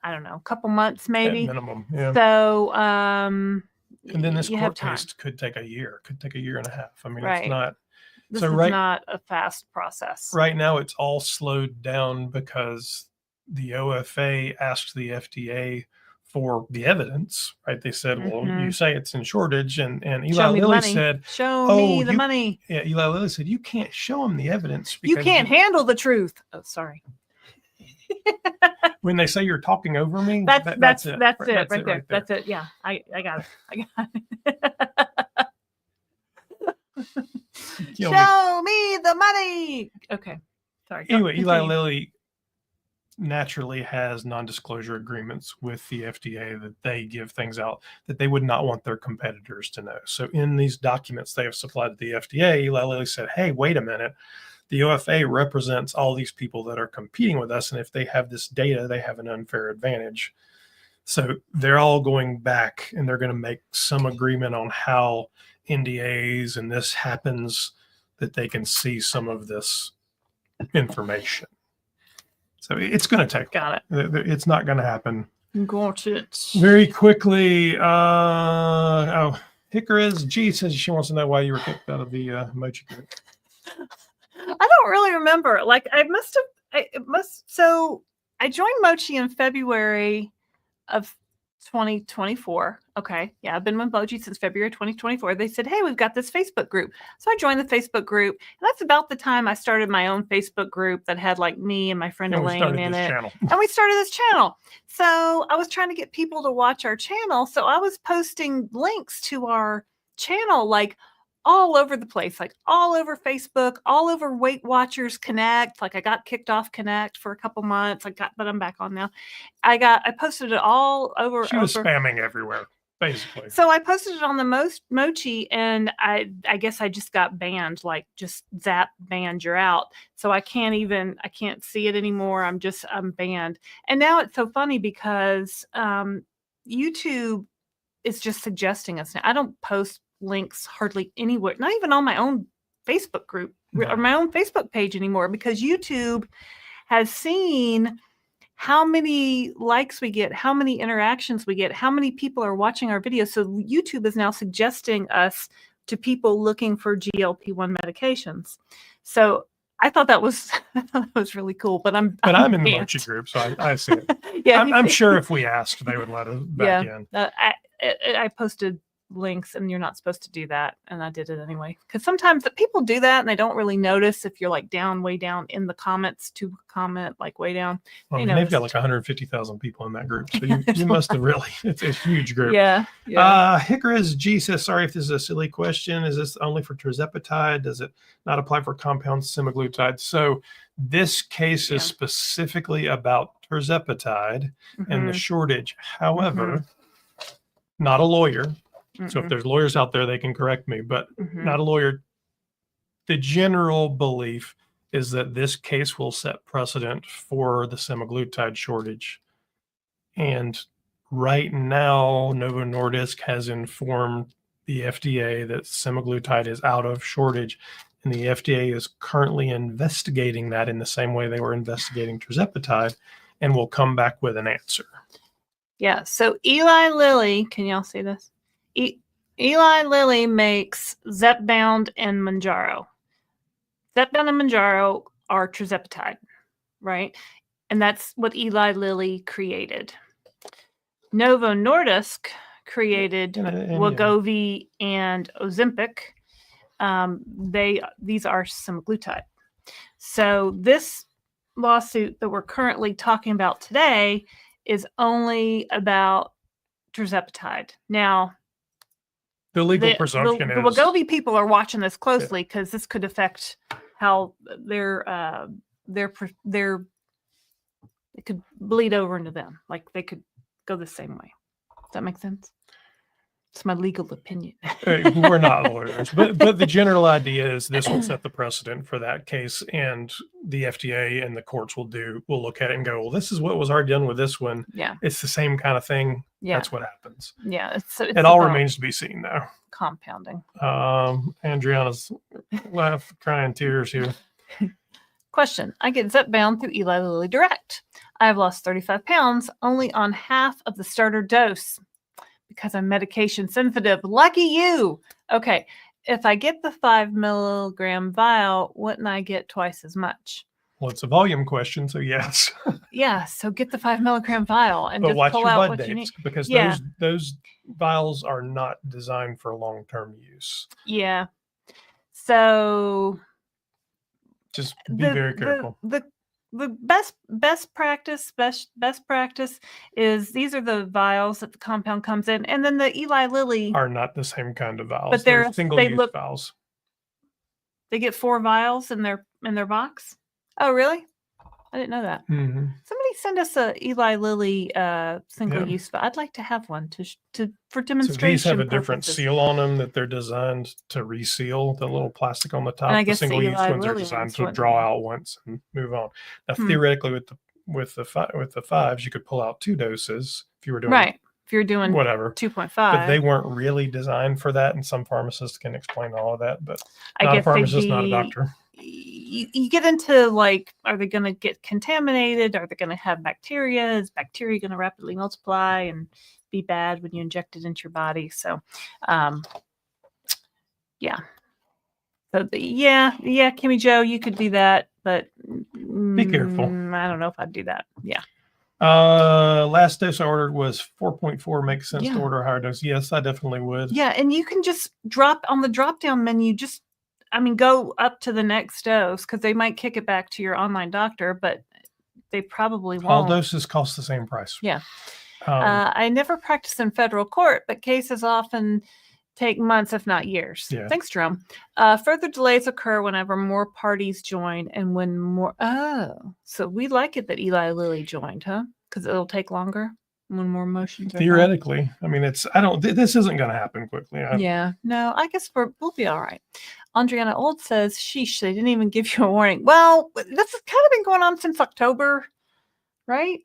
S2: I don't know, a couple months maybe.
S1: At minimum. Yeah.
S2: So,
S1: and then this court case could take a year. Could take a year and a half. I mean, it's not.
S2: This is not a fast process.
S1: Right now, it's all slowed down because the OFA asked the FDA for the evidence, right? They said, well, you say it's in shortage, and Eli Lilly said,
S2: show me the money.
S1: Yeah, Eli Lilly said, you can't show them the evidence.
S2: You can't handle the truth. Oh, sorry.
S1: When they say you're talking over me,
S2: that's it right there. That's it. Yeah, I got it. Show me the money. Okay. Sorry.
S1: Anyway, Eli Lilly naturally has non-disclosure agreements with the FDA that they give things out that they would not want their competitors to know. So in these documents they have supplied to the FDA, Eli Lilly said, hey, wait a minute. The OFA represents all these people that are competing with us, and if they have this data, they have an unfair advantage. So they're all going back, and they're going to make some agreement on how NDAs and this happens, that they can see some of this information. So it's going to take.
S2: Got it.
S1: It's not going to happen.
S2: Got it.
S1: Very quickly. Hickory's G says she wants to know why you were kicked out of the Mochi group.
S2: I don't really remember. Like so I joined Mochi in February of 2024. Okay. Yeah. I've been with Mochi since February 2024. They said, hey, we've got this Facebook group. So I joined the Facebook group. And that's about the time I started my own Facebook group that had like me and my friend Elaine in it. And we started this channel. So I was trying to get people to watch our channel. So I was posting links to our channel, like all over the place, like all over Facebook, all over Weight Watchers Connect. Like I got kicked off Connect for a couple months. But I'm back on now. I posted it all over.
S1: She was spamming everywhere, basically.
S2: So I posted it on the Mochi, and I guess I just got banned, like just zap banned, you're out. So I can't see it anymore. I'm banned. And now it's so funny because YouTube is just suggesting us now. I don't post links hardly anywhere, not even on my own Facebook group or my own Facebook page anymore, because YouTube has seen how many likes we get, how many interactions we get, how many people are watching our videos. So YouTube is now suggesting us to people looking for GLP-1 medications. So I thought that was really cool, but I'm
S1: in the Mochi group, so I see it. Yeah, I'm sure if we asked, they would let us back in.
S2: I posted links, and you're not supposed to do that. And I did it anyway. Because sometimes the people do that and they don't really notice if you're like way down in the comments to comment, like way down.
S1: I mean, they've got like 150,000 people in that group. So you must have really, it's a huge group.
S2: Yeah.
S1: Hickory's G says, sorry if this is a silly question. Is this only for tirzepatide? Does it not apply for compound semaglutide? So this case is specifically about tirzepatide and the shortage. However, not a lawyer. So if there's lawyers out there, they can correct me, but not a lawyer. The general belief is that this case will set precedent for the semaglutide shortage. And right now, Novo Nordisk has informed the FDA that semaglutide is out of shortage. And the FDA is currently investigating that in the same way they were investigating tirzepatide, and will come back with an answer.
S2: Yeah. So Eli Lilly, can y'all see this? Eli Lilly makes Zepbound and Mounjaro. Zepbound and Mounjaro are tirzepatide, right? And that's what Eli Lilly created. Novo Nordisk created Wegovy and Ozempic. These are semaglutide. So this lawsuit that we're currently talking about today is only about tirzepatide. Now,
S1: the legal presumption
S2: the
S1: is...
S2: Wegovy people are watching this closely because this could affect how it could bleed over into them. Like they could go the same way. Does that make sense? It's my legal opinion.
S1: We're not lawyers, but the general idea is this will set the precedent for that case, and the FDA and the courts will look at it and go, well, this is what was already done with this one.
S2: Yeah.
S1: It's the same kind of thing.
S2: Yeah.
S1: That's what happens.
S2: Yeah.
S1: It all remains to be seen, though.
S2: Compounding.
S1: Andriana's crying tears here.
S2: Question. I get Zepbound through Eli Lilly Direct. I have lost 35 pounds only on half of the starter dose because I'm medication sensitive. Lucky you. Okay. If I get the 5 milligram vial, wouldn't I get twice as much?
S1: Well, it's a volume question, so yes.
S2: Yeah. So get the 5 milligram vial and just
S1: watch
S2: pull
S1: your
S2: out
S1: blood
S2: what
S1: dates,
S2: you need.
S1: because those vials are not designed for long-term use.
S2: Yeah. So
S1: just be very careful.
S2: The best practice is these are the vials that the compound comes in, and then the Eli Lilly
S1: are not the same kind of vials.
S2: But they're
S1: single-use vials.
S2: They get 4 vials in their box. Oh, really? I didn't know that. Somebody send us a Eli Lilly single-use vial. I'd like to have one for demonstration.
S1: So these have a
S2: purposes.
S1: different seal on them that they're designed to reseal the little plastic on the top.
S2: And I
S1: The
S2: guess
S1: single-use
S2: Eli
S1: ones are
S2: Lilly
S1: designed
S2: ones
S1: to
S2: wouldn't
S1: draw
S2: be.
S1: out once and move on. Now, theoretically, with the fives, you could pull out 2 doses if you were doing
S2: if you're doing
S1: whatever
S2: 2.5.
S1: But they weren't really designed for that, and some pharmacists can explain all of that. But
S2: I
S1: not a
S2: guess
S1: pharmacist, not a doctor.
S2: You get into like, are they going to get contaminated? Are they going to have bacteria? Is bacteria going to rapidly multiply and be bad when you inject it into your body? So, yeah. So Kimmy Joe, you could do that, but
S1: be careful.
S2: I don't know if I'd do that. Yeah.
S1: Last dose I ordered was 4.4. Makes sense to order a higher dose. Yes, I definitely would.
S2: Yeah, and you can just drop on the drop-down menu. Go up to the next dose because they might kick it back to your online doctor, but they probably won't.
S1: All doses cost the same price.
S2: Yeah. I never practiced in federal court, but cases often take months, if not years.
S1: Yeah.
S2: Thanks, Jerome. Further delays occur whenever more parties join and when more. Oh, so we like it that Eli Lilly joined, huh? Because it'll take longer when more motions are
S1: theoretically. This isn't going to happen quickly.
S2: No, I guess we'll be all right. Andriana Old says, sheesh, they didn't even give you a warning. Well, this has kind of been going on since October, right?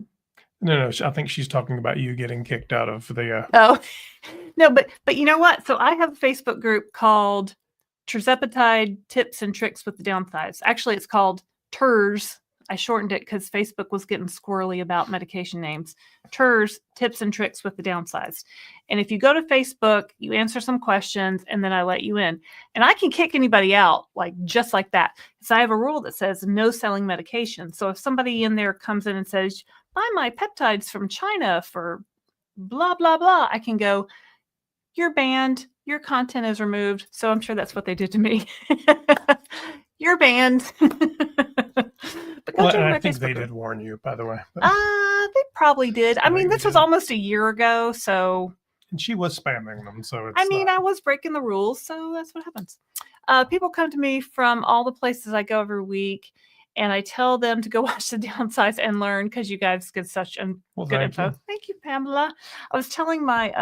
S1: No, I think she's talking about you getting kicked out of the...
S2: Oh, no, but you know what? So I have a Facebook group called Tirzepatide Tips and Tricks with the Downsides. Actually, it's called TIRS. I shortened it because Facebook was getting squirrely about medication names. TIRS, Tips and Tricks with the Downsides. And if you go to Facebook, you answer some questions, and then I let you in. And I can kick anybody out, just like that. So I have a rule that says no selling medication. So if somebody in there comes in and says, buy my peptides from China for blah, blah, blah, I can go, you're banned. Your content is removed. So I'm sure that's what they did to me. You're banned. But go
S1: Well,
S2: check
S1: and I
S2: my
S1: think they
S2: Facebook group.
S1: did warn you, by the way.
S2: They probably did. I mean,
S1: Maybe
S2: this was
S1: did.
S2: almost a year ago, so
S1: And she was spamming them, so it's
S2: I mean,
S1: not-
S2: I was breaking the rules, so that's what happens. People come to me from all the places I go every week, and I tell them to go watch the Downsize and learn because you guys get such
S1: Well,
S2: good
S1: thank
S2: info.
S1: you.
S2: Thank you, Pamela. I was telling my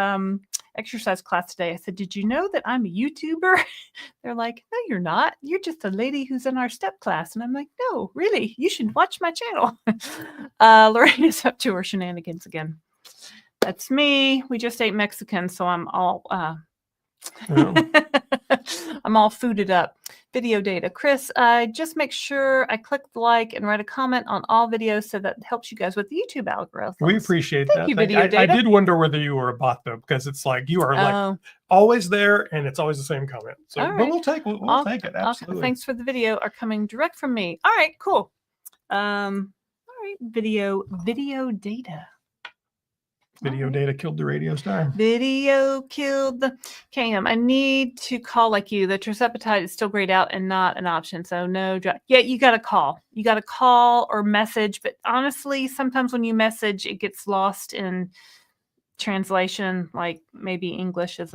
S2: exercise class today, I said, did you know that I'm a YouTuber? They're like, no, you're not. You're just a lady who's in our step class. And I'm like, no, really, you should watch my channel. Lorraine is up to her shenanigans again. That's me. We just ate Mexican, so I'm all
S1: Yeah.
S2: I'm all fooded up. Video data. Chris, just make sure I click the like and write a comment on all videos so that helps you guys with the YouTube algorithm.
S1: We appreciate
S2: Thank
S1: that.
S2: you, Video
S1: I
S2: Data.
S1: did wonder whether you were a bot though, because it's like you are like
S2: Oh,
S1: always there, and it's always the same comment. So,
S2: All
S1: but
S2: right.
S1: we'll take it.
S2: all
S1: Absolutely.
S2: thanks for the video are coming direct from me. All right, cool. All right, video data.
S1: Video data killed the radio star.
S2: Video killed the cam. I need to call like you. The Tirzepatide is still grayed out and not an option. So no. Yeah, you got to call. You got to call or message. But honestly, sometimes when you message, it gets lost in translation. Like maybe English is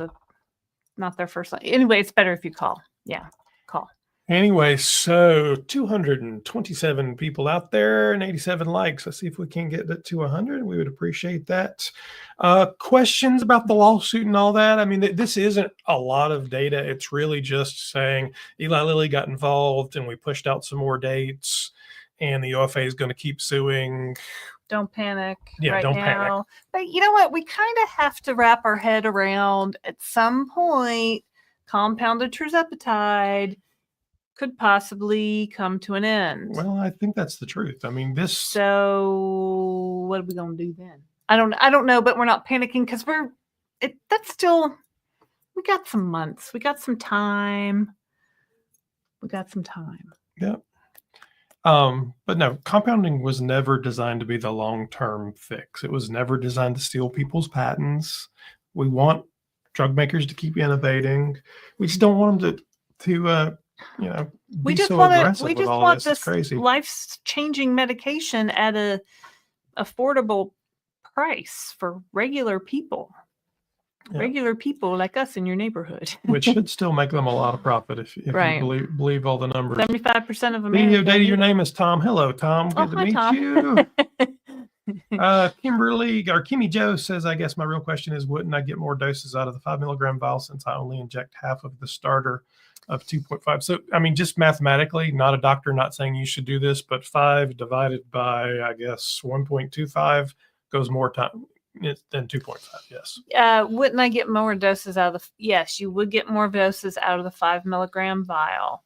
S2: not their first language. Anyway, it's better if you call. Yeah, call.
S1: Anyway, so 227 people out there and 87 likes. Let's see if we can get it to 100. We would appreciate that. Questions about the lawsuit and all that? I mean, this isn't a lot of data. It's really just saying Eli Lilly got involved and we pushed out some more dates, and the OFA is going to keep suing.
S2: Don't panic
S1: Yeah, don't panic.
S2: now. But you know what? We kind of have to wrap our head around at some point compounded Tirzepatide could possibly come to an end.
S1: Well, I think that's the truth. I mean, this.
S2: So what are we gonna do then? I don't know, but we're not panicking because that's still, we got some months. We got some time.
S1: Yeah. But no, compounding was never designed to be the long-term fix. It was never designed to steal people's patents. We want drug makers to keep innovating. We just don't want them to
S2: We
S1: be
S2: just
S1: so
S2: want
S1: aggressive
S2: we
S1: with
S2: just
S1: all
S2: want
S1: this. It's
S2: this
S1: crazy.
S2: life-changing medication at a affordable price for regular people.
S1: Yeah.
S2: Regular people like us in your neighborhood.
S1: Which should still make them a lot of profit if
S2: Right.
S1: you believe all the numbers.
S2: 75% of America.
S1: Video data, your name is Tom. Hello, Tom. Good to
S2: hi,
S1: meet
S2: Tom.
S1: you. Kimberly or Kimmy Joe says, I guess my real question is, wouldn't I get more doses out of the 5 milligram vial since I only inject half of the starter of 2.5? So, I mean, just mathematically, not a doctor, not saying you should do this, but 5 divided by, I guess, 1.25 goes more time than 2.5. Yes.
S2: Wouldn't I get more doses out of the? Yes, you would get more doses out of the 5 milligram vial.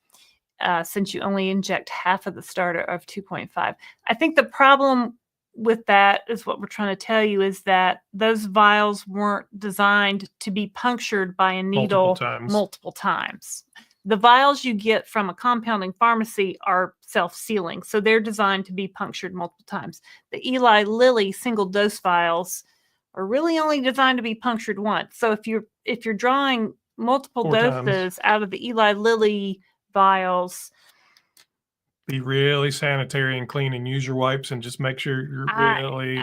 S2: Since you only inject half of the starter of 2.5. I think the problem with that is what we're trying to tell you is that those vials weren't designed to be punctured by a needle multiple times. The vials you get from a compounding pharmacy are self-sealing, so they're designed to be punctured multiple times. The Eli Lilly single dose vials are really only designed to be punctured once. So if you're drawing multiple
S1: 4
S2: doses
S1: times
S2: out of the Eli Lilly vials,
S1: be really sanitary and clean and use your wipes and just make sure you're really.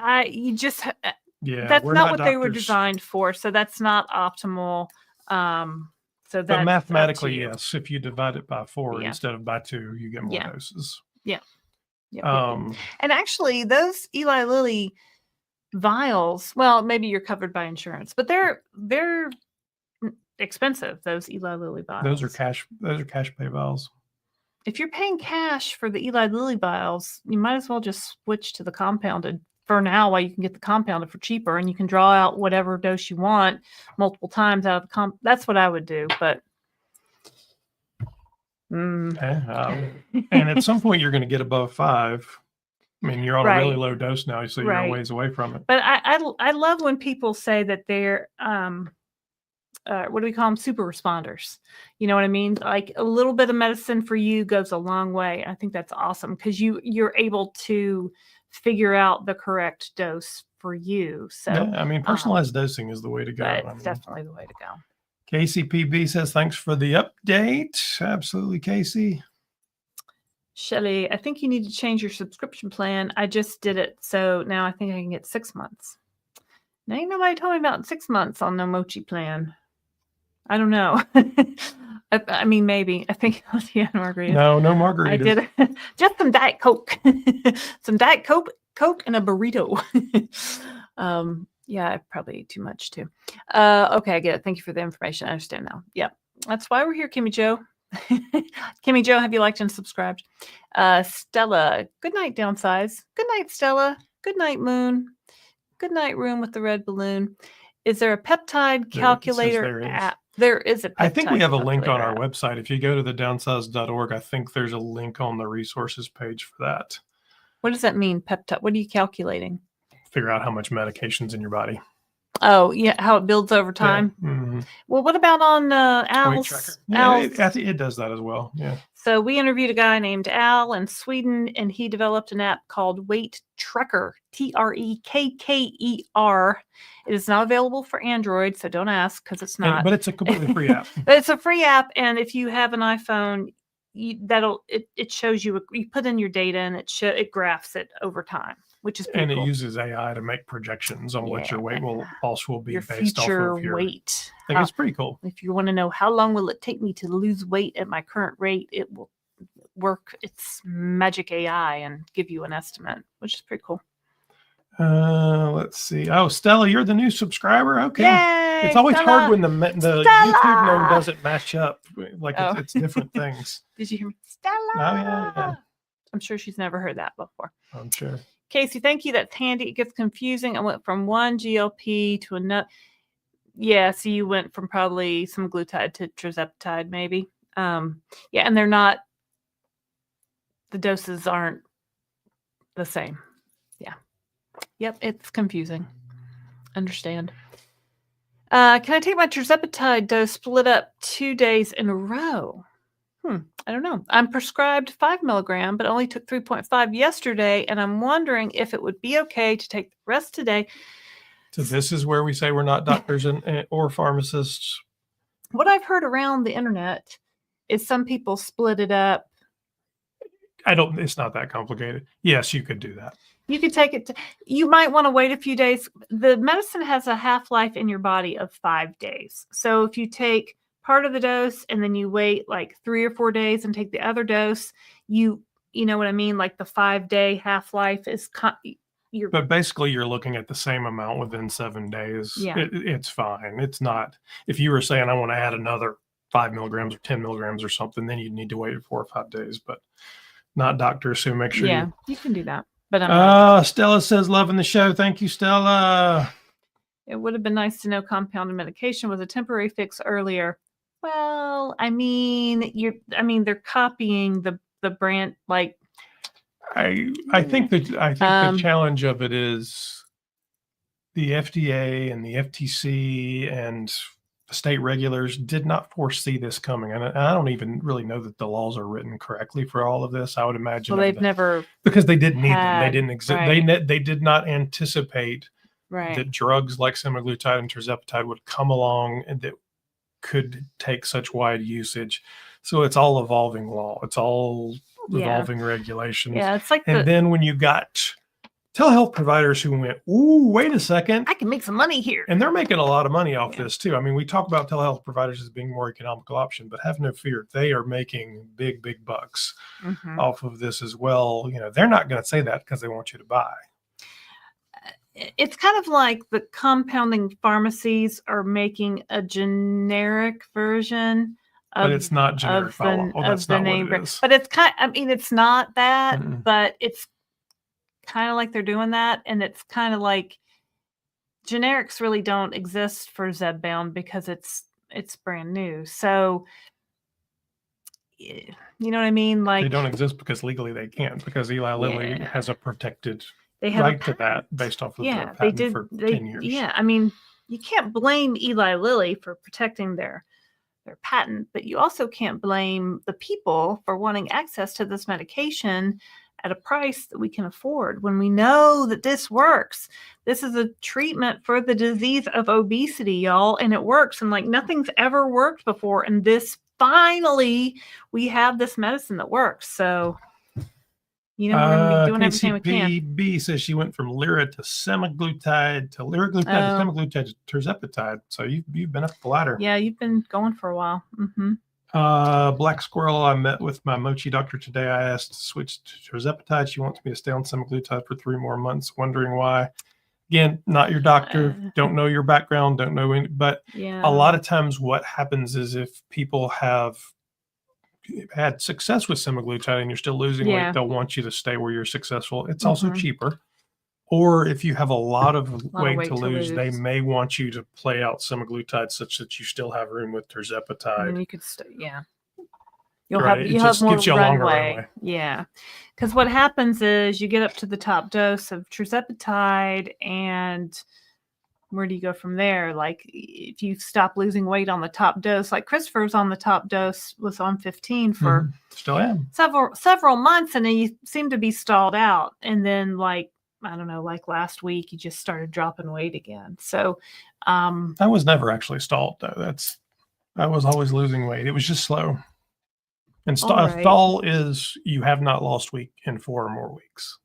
S2: Yeah, that's
S1: we're
S2: not what they were
S1: doctors.
S2: designed for. So that's not optimal.
S1: But mathematically, yes, if you divide it by 4 instead of by 2, you get more doses.
S2: Yeah. And actually, those Eli Lilly vials, well, maybe you're covered by insurance, but they're expensive. Those Eli Lilly vials.
S1: Those are cash pay vials.
S2: If you're paying cash for the Eli Lilly vials, you might as well just switch to the compounded for now while you can get the compounded for cheaper, and you can draw out whatever dose you want multiple times out of the that's what I would do. But
S1: and at some point you're going to get above 5. I mean, you're on a really low dose now, so you're a ways away from it.
S2: But I love when people say that they're what do we call them? Super responders. You know what I mean? Like a little bit of medicine for you goes a long way. I think that's awesome because you're able to figure out the correct dose for you. So,
S1: Yeah, I mean, personalized dosing is the way to go. I
S2: it's
S1: mean,
S2: definitely the way to go.
S1: KCPB says, thanks for the update. Absolutely, Casey.
S2: Shelly, I think you need to change your subscription plan. I just did it. So now I think I can get 6 months. Now, ain't nobody told me about 6 months on no Mochi plan. I don't know. I mean, maybe. I think yeah, margaritas.
S1: No margaritas.
S2: I did just some Diet Coke. Some Diet Coke and a burrito. Yeah, I probably ate too much too. Okay, I get it. Thank you for the information. I understand now. Yep. That's why we're here, Kimmy Joe. Kimmy Joe, have you liked and subscribed? Stella, good night, Downsize. Good night, Stella. Good night, Moon. Good night, Room with the red balloon. Is there a peptide calculator app? There is a peptide
S1: I think we have a link on our
S2: app.
S1: website. If you go to the downsized.org, I think there's a link on the resources page for that.
S2: What does that mean, peptide? What are you calculating?
S1: Figure out how much medication's in your body.
S2: Oh, yeah, how it builds over time.
S1: Yeah. Mm-hmm.
S2: Well, what about on Al's?
S1: Tracker. Yeah, I think it does that as well. Yeah.
S2: So we interviewed a guy named Al in Sweden, and he developed an app called Weight Trekker, Trekker. It is not available for Android, so don't ask because it's not.
S1: But it's a completely free app.
S2: But it's a free app, and if you have an iPhone, it shows you. You put in your data, and it graphs it over time, which is pretty cool.
S1: It uses AI to make projections on what your weight will be
S2: your
S1: based
S2: future
S1: off of your
S2: weight.
S1: I think it's pretty cool.
S2: If you want to know how long will it take me to lose weight at my current rate, it will work its magic AI and give you an estimate, which is pretty cool.
S1: Let's see. Oh, Stella, you're the new subscriber. Okay.
S2: Yay,
S1: it's always
S2: Stella.
S1: hard when the YouTube name doesn't match up. Like it's different things.
S2: Did you hear me? Stella.
S1: Oh, yeah.
S2: I'm sure she's never heard that before.
S1: I'm sure.
S2: Casey, thank you. That's handy. It gets confusing. I went from one GLP to another. Yeah, so you went from probably some glutide to Tirzepatide, maybe. Yeah, and they're not. The doses aren't the same. Yeah. Yep, it's confusing. Understand. Can I take my Tirzepatide dose split up 2 days in a row? I don't know. I'm prescribed 5 milligram, but only took 3.5 yesterday, and I'm wondering if it would be okay to take the rest today.
S1: So this is where we say we're not doctors or pharmacists.
S2: What I've heard around the internet is some people split it up.
S1: It's not that complicated. Yes, you could do that.
S2: You could take it. You might want to wait a few days. The medicine has a half-life in your body of 5 days. So if you take part of the dose and then you wait like 3 or 4 days and take the other dose, you know what I mean? Like the 5-day half-life is
S1: but basically you're looking at the same amount within 7 days.
S2: Yeah.
S1: It's fine. It's not, if you were saying I want to add another 5 milligrams or 10 milligrams or something, then you'd need to wait 4 or 5 days, but not doctors. So make sure
S2: you can do that. But
S1: Stella says, loving the show. Thank you, Stella.
S2: It would have been nice to know compounded medication was a temporary fix earlier. Well, I mean, they're copying the brand. Like,
S1: I think the challenge of it is the FDA and the FTC and the state regulators did not foresee this coming, and I don't even really know that the laws are written correctly for all of this. I would imagine.
S2: Well, they've never,
S1: because they didn't need them. They didn't exist.
S2: Right.
S1: They did not anticipate that drugs like semaglutide and tirzepatide would come along and that could take such wide usage. So it's all evolving law. It's all evolving regulations.
S2: Yeah, it's like
S1: then when you got telehealth providers who went, ooh, wait a second,
S2: I can make some money here.
S1: And they're making a lot of money off this too. I mean, we talk about telehealth providers as being more economical option, but have no fear, they are making big bucks off of this as well. You know, they're not going to say that because they want you to buy.
S2: It's kind of like the compounding pharmacies are making a generic version
S1: but it's not generic. That's not
S2: name
S1: what it is.
S2: But it's it's not that, but it's kind of like they're doing that, and it's kind of like generics really don't exist for Zepbound because it's brand new. So you know what I mean? Like,
S1: they don't exist because legally they can't, because Eli Lilly has a protected
S2: have
S1: right to that based off of their patent for 10 years.
S2: Yeah, I mean, you can't blame Eli Lilly for protecting their patent, but you also can't blame the people for wanting access to this medication at a price that we can afford when we know that this works. This is a treatment for the disease of obesity, y'all, and it works. And like nothing's ever worked before. And this finally, we have this medicine that works. So, we're going to be doing everything we can.
S1: KCPB says she went from Lyra to semaglutide to liraglutide to semaglutide to Tirzepatide. So you've been up the ladder.
S2: Yeah, you've been going for a while. Mm-hmm.
S1: Black Squirrel, I met with my Mochi doctor today. I asked to switch to Tirzepatide. She wants me to stay on semaglutide for 3 more months, wondering why. Again, not your doctor, don't know your background, don't know any, but a lot of times what happens is if people have had success with semaglutide and you're still losing weight, they'll want you to stay where you're successful. It's also cheaper. Or if you have a lot of weight to lose, they may want you to play out semaglutide such that you still have room with Tirzepatide.
S2: And you could stay, you'll have more runway. Yeah, because what happens is you get up to the top dose of Tirzepatide, and where do you go from there? Like if you stop losing weight on the top dose, like Christopher's on the top dose, was on 15 for
S1: still am
S2: several months, and then you seem to be stalled out, and then like I don't know, like last week you just started dropping weight again. So
S1: I was never actually stalled though. I was always losing weight. It was just slow. And stall is you have not lost weight in 4 or more weeks.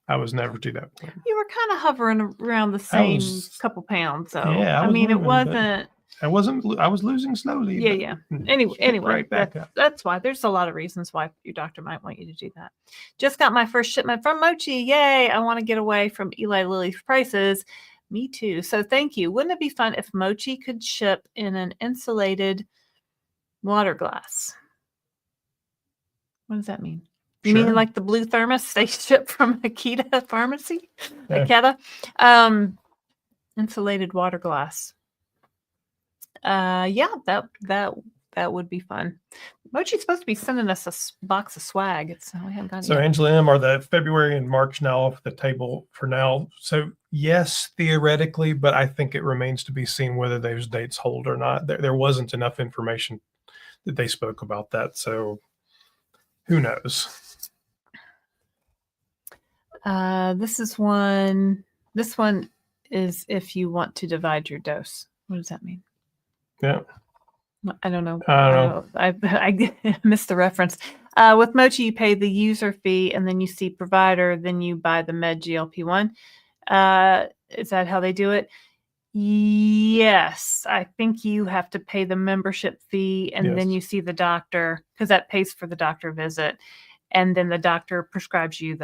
S1: I was never to that point.
S2: You were kind of hovering around the same couple pounds, though.
S1: Yeah,
S2: I mean, it wasn't.
S1: I was losing slowly.
S2: Yeah. Anyway,
S1: right back up.
S2: That's why there's a lot of reasons why your doctor might want you to do that. Just got my first shipment from Mochi. Yay! I want to get away from Eli Lilly's prices. Me too. So thank you. Wouldn't it be fun if Mochi could ship in an insulated water glass? What does that mean? You mean like the blue thermos they ship from Akita Pharmacy? Akita? Insulated water glass. That would be fun. Mochi's supposed to be sending us a box of swag. We haven't got it
S1: so
S2: yet.
S1: Angela M, are the February and March now off the table for now? So yes, theoretically, but I think it remains to be seen whether those dates hold or not. There wasn't enough information that they spoke about that. So who knows?
S2: This one is if you want to divide your dose. What does that mean?
S1: Yeah.
S2: I don't know. I missed the reference. With Mochi, you pay the user fee, and then you see provider, then you buy the med GLP-1. Is that how they do it? Yes. I think you have to pay the membership fee, and then you see the doctor, because that pays for the doctor visit. And then the doctor prescribes you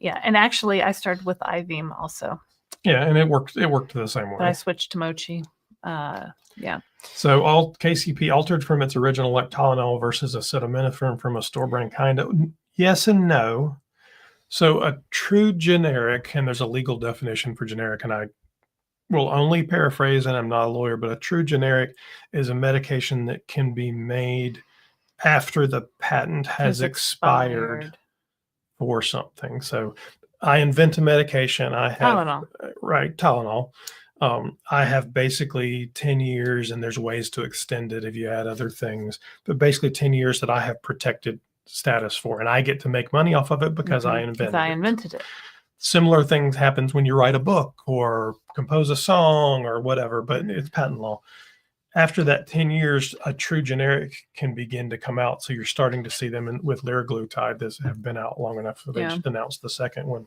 S2: and actually I started with IVM also.
S1: Yeah, and it worked the same way.
S2: But I switched to Mochi.
S1: So all KCP altered from its original like Tylenol versus acetaminophen from a store brand kind of yes and no. So a true generic, and there's a legal definition for generic, and I will only paraphrase, and I'm not a lawyer, but a true generic is a medication that can be made after the patent has expired for something. So I invent a medication. I have Tylenol. I have basically 10 years, and there's ways to extend it if you add other things, but basically 10 years that I have protected status for, and I get to make money off of it because I invented it. Similar things happens when you write a book or compose a song or whatever, but it's patent law. After that 10 years, a true generic can begin to come out. So you're starting to see them with liraglutide that have been out long enough. So they just announced the second one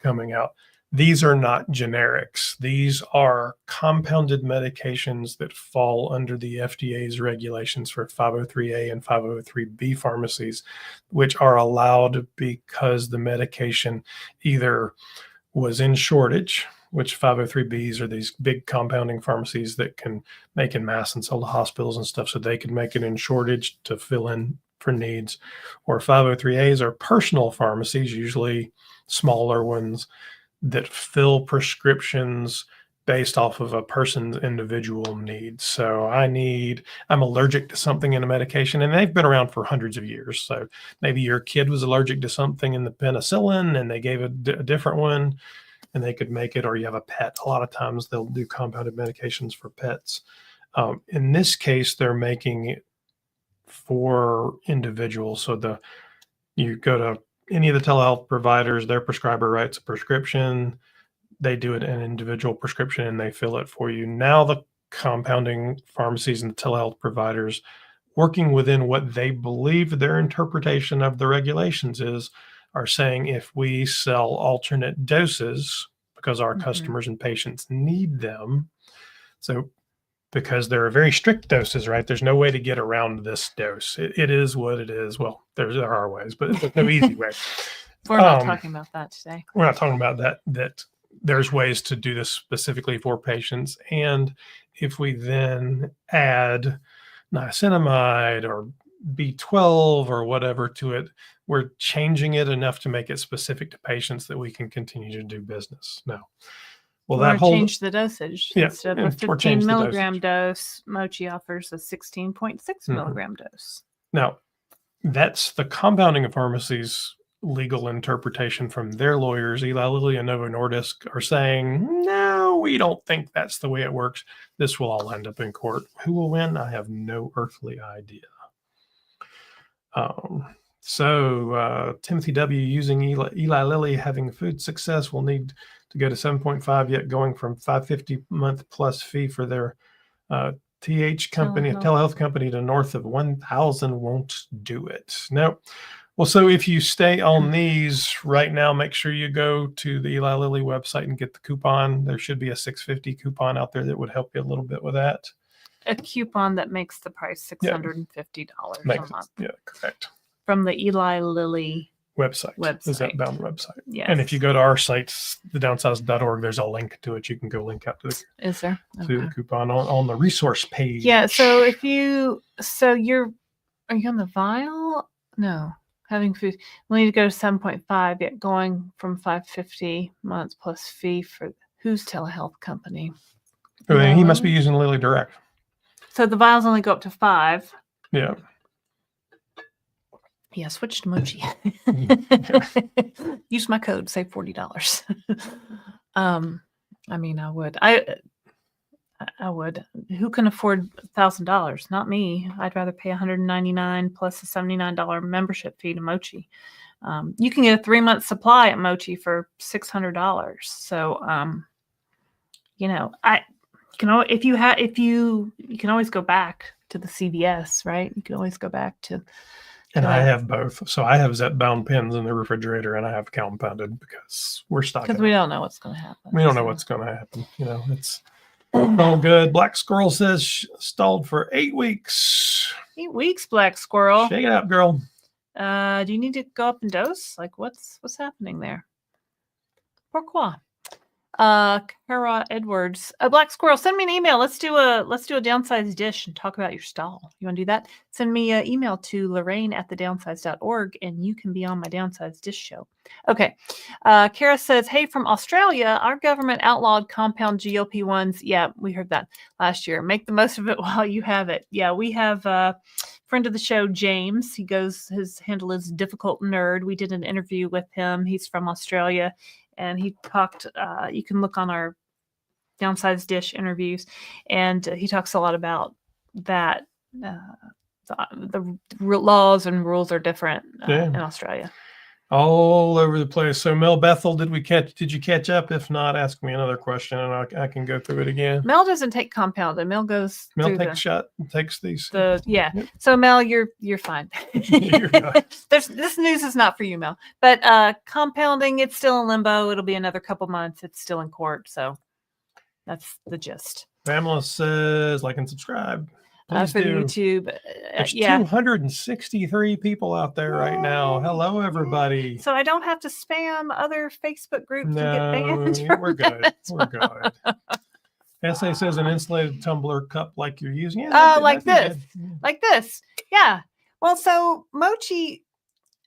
S1: coming out. These are not generics. These are compounded medications that fall under the FDA's regulations for 503A and 503B pharmacies, which are allowed because the medication either was in shortage, which 503Bs are these big compounding pharmacies that can make in mass and sell to hospitals and stuff, so they can make it in shortage to fill in for needs. Or 503As are personal pharmacies, usually smaller ones, that fill prescriptions based off of a person's individual needs. So I'm allergic to something in a medication, and they've been around for hundreds of years. So maybe your kid was allergic to something in the penicillin and they gave a different one and they could make it, or you have a pet. A lot of times they'll do compounded medications for pets. In this case, they're making it for individuals. So you go to any of the telehealth providers, their prescriber writes a prescription. They do it an individual prescription and they fill it for you. Now the compounding pharmacies and the telehealth providers, working within what they believe their interpretation of the regulations is, are saying if we sell alternate doses because our customers and patients need them. So because there are very strict doses, right? There's no way to get around this dose. It is what it is. Well, there are ways, but there's no easy way.
S2: We're not talking about that today.
S1: We're not talking about that there's ways to do this specifically for patients. And if we then add niacinamide or B12 or whatever to it, we're changing it enough to make it specific to patients that we can continue to do business. Now, well,
S2: We're
S1: that
S2: gonna
S1: whole
S2: change the dosage.
S1: Yeah,
S2: Instead
S1: and
S2: of a
S1: we're
S2: 15
S1: changing the
S2: milligram dose, Mochi offers a 16.6 milligram dose.
S1: now that's the compounding of pharmacies legal interpretation from their lawyers. Eli Lilly and Novo Nordisk are saying, no, we don't think that's the way it works. This will all end up in court. Who will win? I have no earthly idea. Timothy W. using Eli Lilly having food success will need to go to 7.5, yet going from $550 month plus fee for their TH company, a telehealth company, to north of 1,000 won't do it. No. Well, so if you stay on these right now, make sure you go to the Eli Lilly website and get the coupon. There should be a $650 coupon out there that would help you a little bit with that.
S2: A coupon that makes the price $650 a month.
S1: Yeah, correct.
S2: From the Eli Lilly
S1: website. The Zepbound website.
S2: Yes.
S1: And if you go to our site, thedownsized.org, there's a link to it. You can go link out to the,
S2: Is there?
S1: to the coupon on the resource page.
S2: Yeah. So are you on the vial? No. Having food, we need to go to 7.5, yet going from 550 months plus fee for whose telehealth company?
S1: Well, he must be using Lilly Direct.
S2: So the vials only go up to 5.
S1: Yeah.
S2: Yeah, switch to Mochi. Use my code, save $40. I mean, I would. I would. Who can afford $1,000? Not me. I'd rather pay $199 plus a $79 membership fee to Mochi. You can get a 3-month supply at Mochi for $600. So, you can always go back to the CVS, right? You can always go back to.
S1: And I have both. So I have Zepbound pens in the refrigerator, and I have compounded because we're stocking.
S2: Because we don't know what's going to happen.
S1: We don't know what's going to happen. It's all good. Black Squirrel says stalled for 8 weeks.
S2: 8 weeks, Black Squirrel.
S1: Shake it up, girl.
S2: Do you need to go up in dose? Like, what's happening there? Pourquoi? Kara Edwards, Black Squirrel, send me an email. Let's do a downsized dish and talk about your stall. You want to do that? Send me an email to Lorraine@thedownsized.org and you can be on my downsized dish show. Okay. Kara says, hey, from Australia, our government outlawed compound GLP-1s. Yeah, we heard that last year. Make the most of it while you have it. Yeah, we have a friend of the show, James. His handle is Difficult Nerd. We did an interview with him. He's from Australia. And he talked, you can look on our downsized dish interviews, and he talks a lot about that. The laws and rules are different in Australia.
S1: All over the place. So Mel Bethel, did you catch up? If not, ask me another question and I can go through it again.
S2: Mel doesn't take compounded. Mel takes
S1: a shot and takes these.
S2: Yep. So Mel, you're fine.
S1: You're fine.
S2: This news is not for you, Mel. But compounding, it's still in limbo. It'll be another couple months. It's still in court. So that's the gist.
S1: Pamela says like and subscribe.
S2: For the YouTube.
S1: There's 263 people out there right now. Hello, everybody.
S2: So I don't have to spam other Facebook groups and get banned.
S1: We're good. We're good. SA says an insulated tumbler cup like you're using. Yeah,
S2: like this. Like this. Yeah. Well, so Mochi,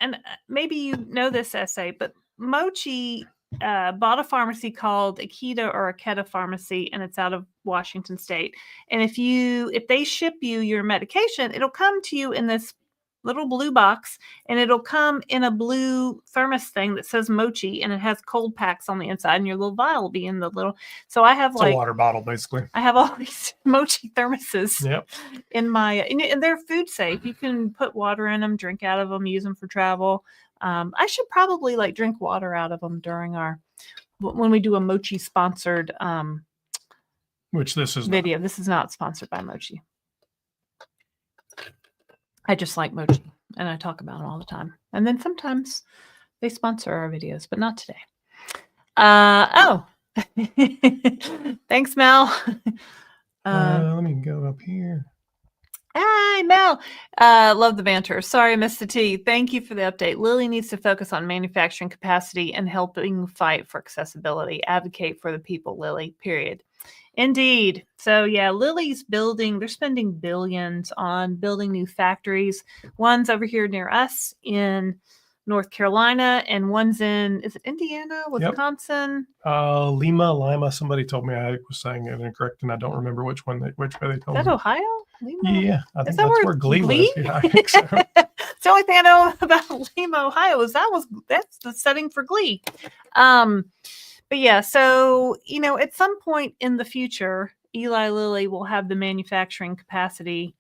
S2: and maybe you know this, SA, but Mochi bought a pharmacy called Akita or Aketa Pharmacy, and it's out of Washington State. And if they ship you your medication, it'll come to you in this little blue box, and it'll come in a blue thermos thing that says Mochi, and it has cold packs on the inside, and your little vial will be in the little. So I have
S1: a water bottle, basically.
S2: I have all these Mochi thermoses.
S1: Yep.
S2: In my, and they're food safe. You can put water in them, drink out of them, use them for travel. I should probably like drink water out of them during when we do a Mochi sponsored
S1: Which this is
S2: video. This is not sponsored by Mochi. I just like Mochi and I talk about them all the time. And then sometimes they sponsor our videos, but not today. Oh, thanks, Mel.
S1: Let me go up here.
S2: Hi, Mel. Love the banter. Sorry, I missed the tea. Thank you for the update. Lilly needs to focus on manufacturing capacity and helping fight for accessibility. Advocate for the people, Lilly, period. Indeed. So yeah, Lilly's they're spending billions on building new factories. One's over here near us in North Carolina, and one's is it Indiana, Wisconsin?
S1: Lima. Somebody told me I was saying it incorrect, and I don't remember which way they told me.
S2: Is that Ohio? Lima?
S1: Yeah, I think that's where Glee was. Yeah, I think so.
S2: It's the only thing I know about Lima, Ohio, that's the setting for Glee. But yeah, so at some point in the future, Eli Lilly will have the manufacturing capacity.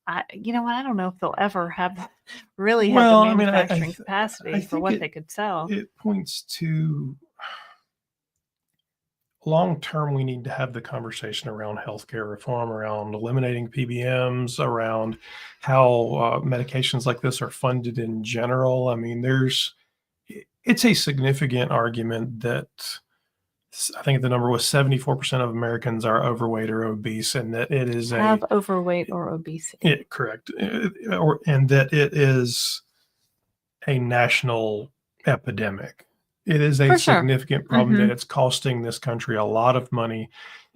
S2: I don't know if they'll ever have the manufacturing capacity for what they could sell.
S1: It points to long term, we need to have the conversation around healthcare reform, around eliminating PBMs, around how medications like this are funded in general. I mean, it's a significant argument that I think the number was 74% of Americans are overweight or obese, and that it is
S2: overweight or obesity.
S1: Correct. And that it is a national epidemic. It is a significant problem that it's costing this country a lot of money.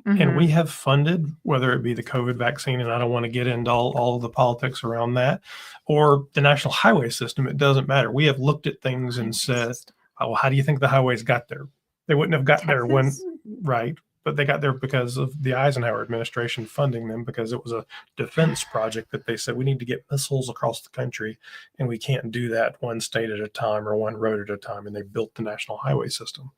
S1: And we have funded, whether it be the COVID vaccine, and I don't want to get into all of the politics around that, or the national highway system. It doesn't matter. We have looked at things and said, well, how do you think the highways got there? They wouldn't have got there but they got there because of the Eisenhower administration funding them, because it was a defense project that they said we need to get missiles across the country, and we can't do that one state at a time or one road at a time. And they built the national highway system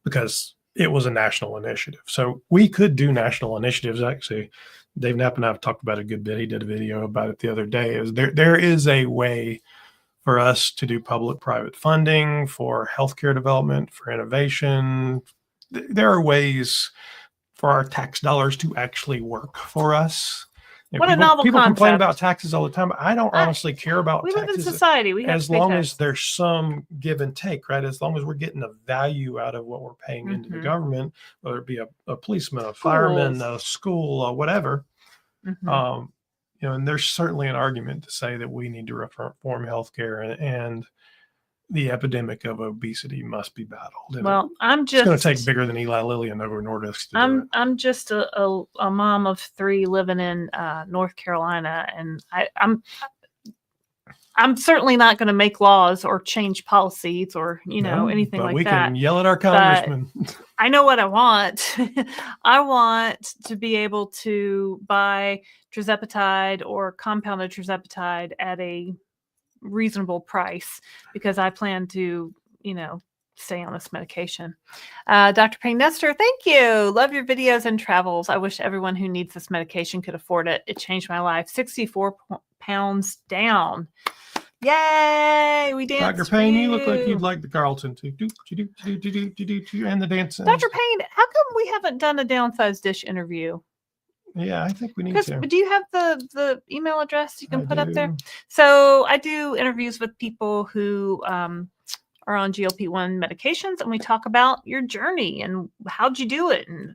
S1: because it was a national initiative. So we could do national initiatives. Actually, Dave Knapp and I have talked about it a good bit. He did a video about it the other day. There is a way for us to do public-private funding for healthcare development, for innovation. There are ways for our tax dollars to actually work for us.
S2: What a novel
S1: people
S2: concept.
S1: Complain about taxes all the time. I don't honestly care about
S2: taxes. We live in society. We have
S1: as long as there's some give and take, right? As long as we're getting a value out of what we're paying into the government, whether it be a policeman, a fireman, a school, or whatever. And there's certainly an argument to say that we need to reform healthcare, and the epidemic of obesity must be battled.
S2: Well, it's
S1: going to take bigger than Eli Lilly and Novo Nordisk to do it.
S2: I'm just a mom of 3 living in North Carolina, and I'm certainly not going to make laws or change policies or anything like that. But we can
S1: yell at our congressman.
S2: I know what I want. I want to be able to buy Tirzepatide or compounded Tirzepatide at a reasonable price, because I plan to, stay on this medication. Dr. Payne Nestor, thank you. Love your videos and travels. I wish everyone who needs this medication could afford it. It changed my life. 64 pounds down. Yay! We danced.
S1: Dr. Payne, you look like you'd like the Carlton too. And the dance.
S2: Dr. Payne, how come we haven't done a Downsized Dish interview?
S1: Yeah, I think we need to.
S2: Do you have the email address you can put up there? So I do interviews with people who are on GLP-1 medications, and we talk about your journey and how'd you do it and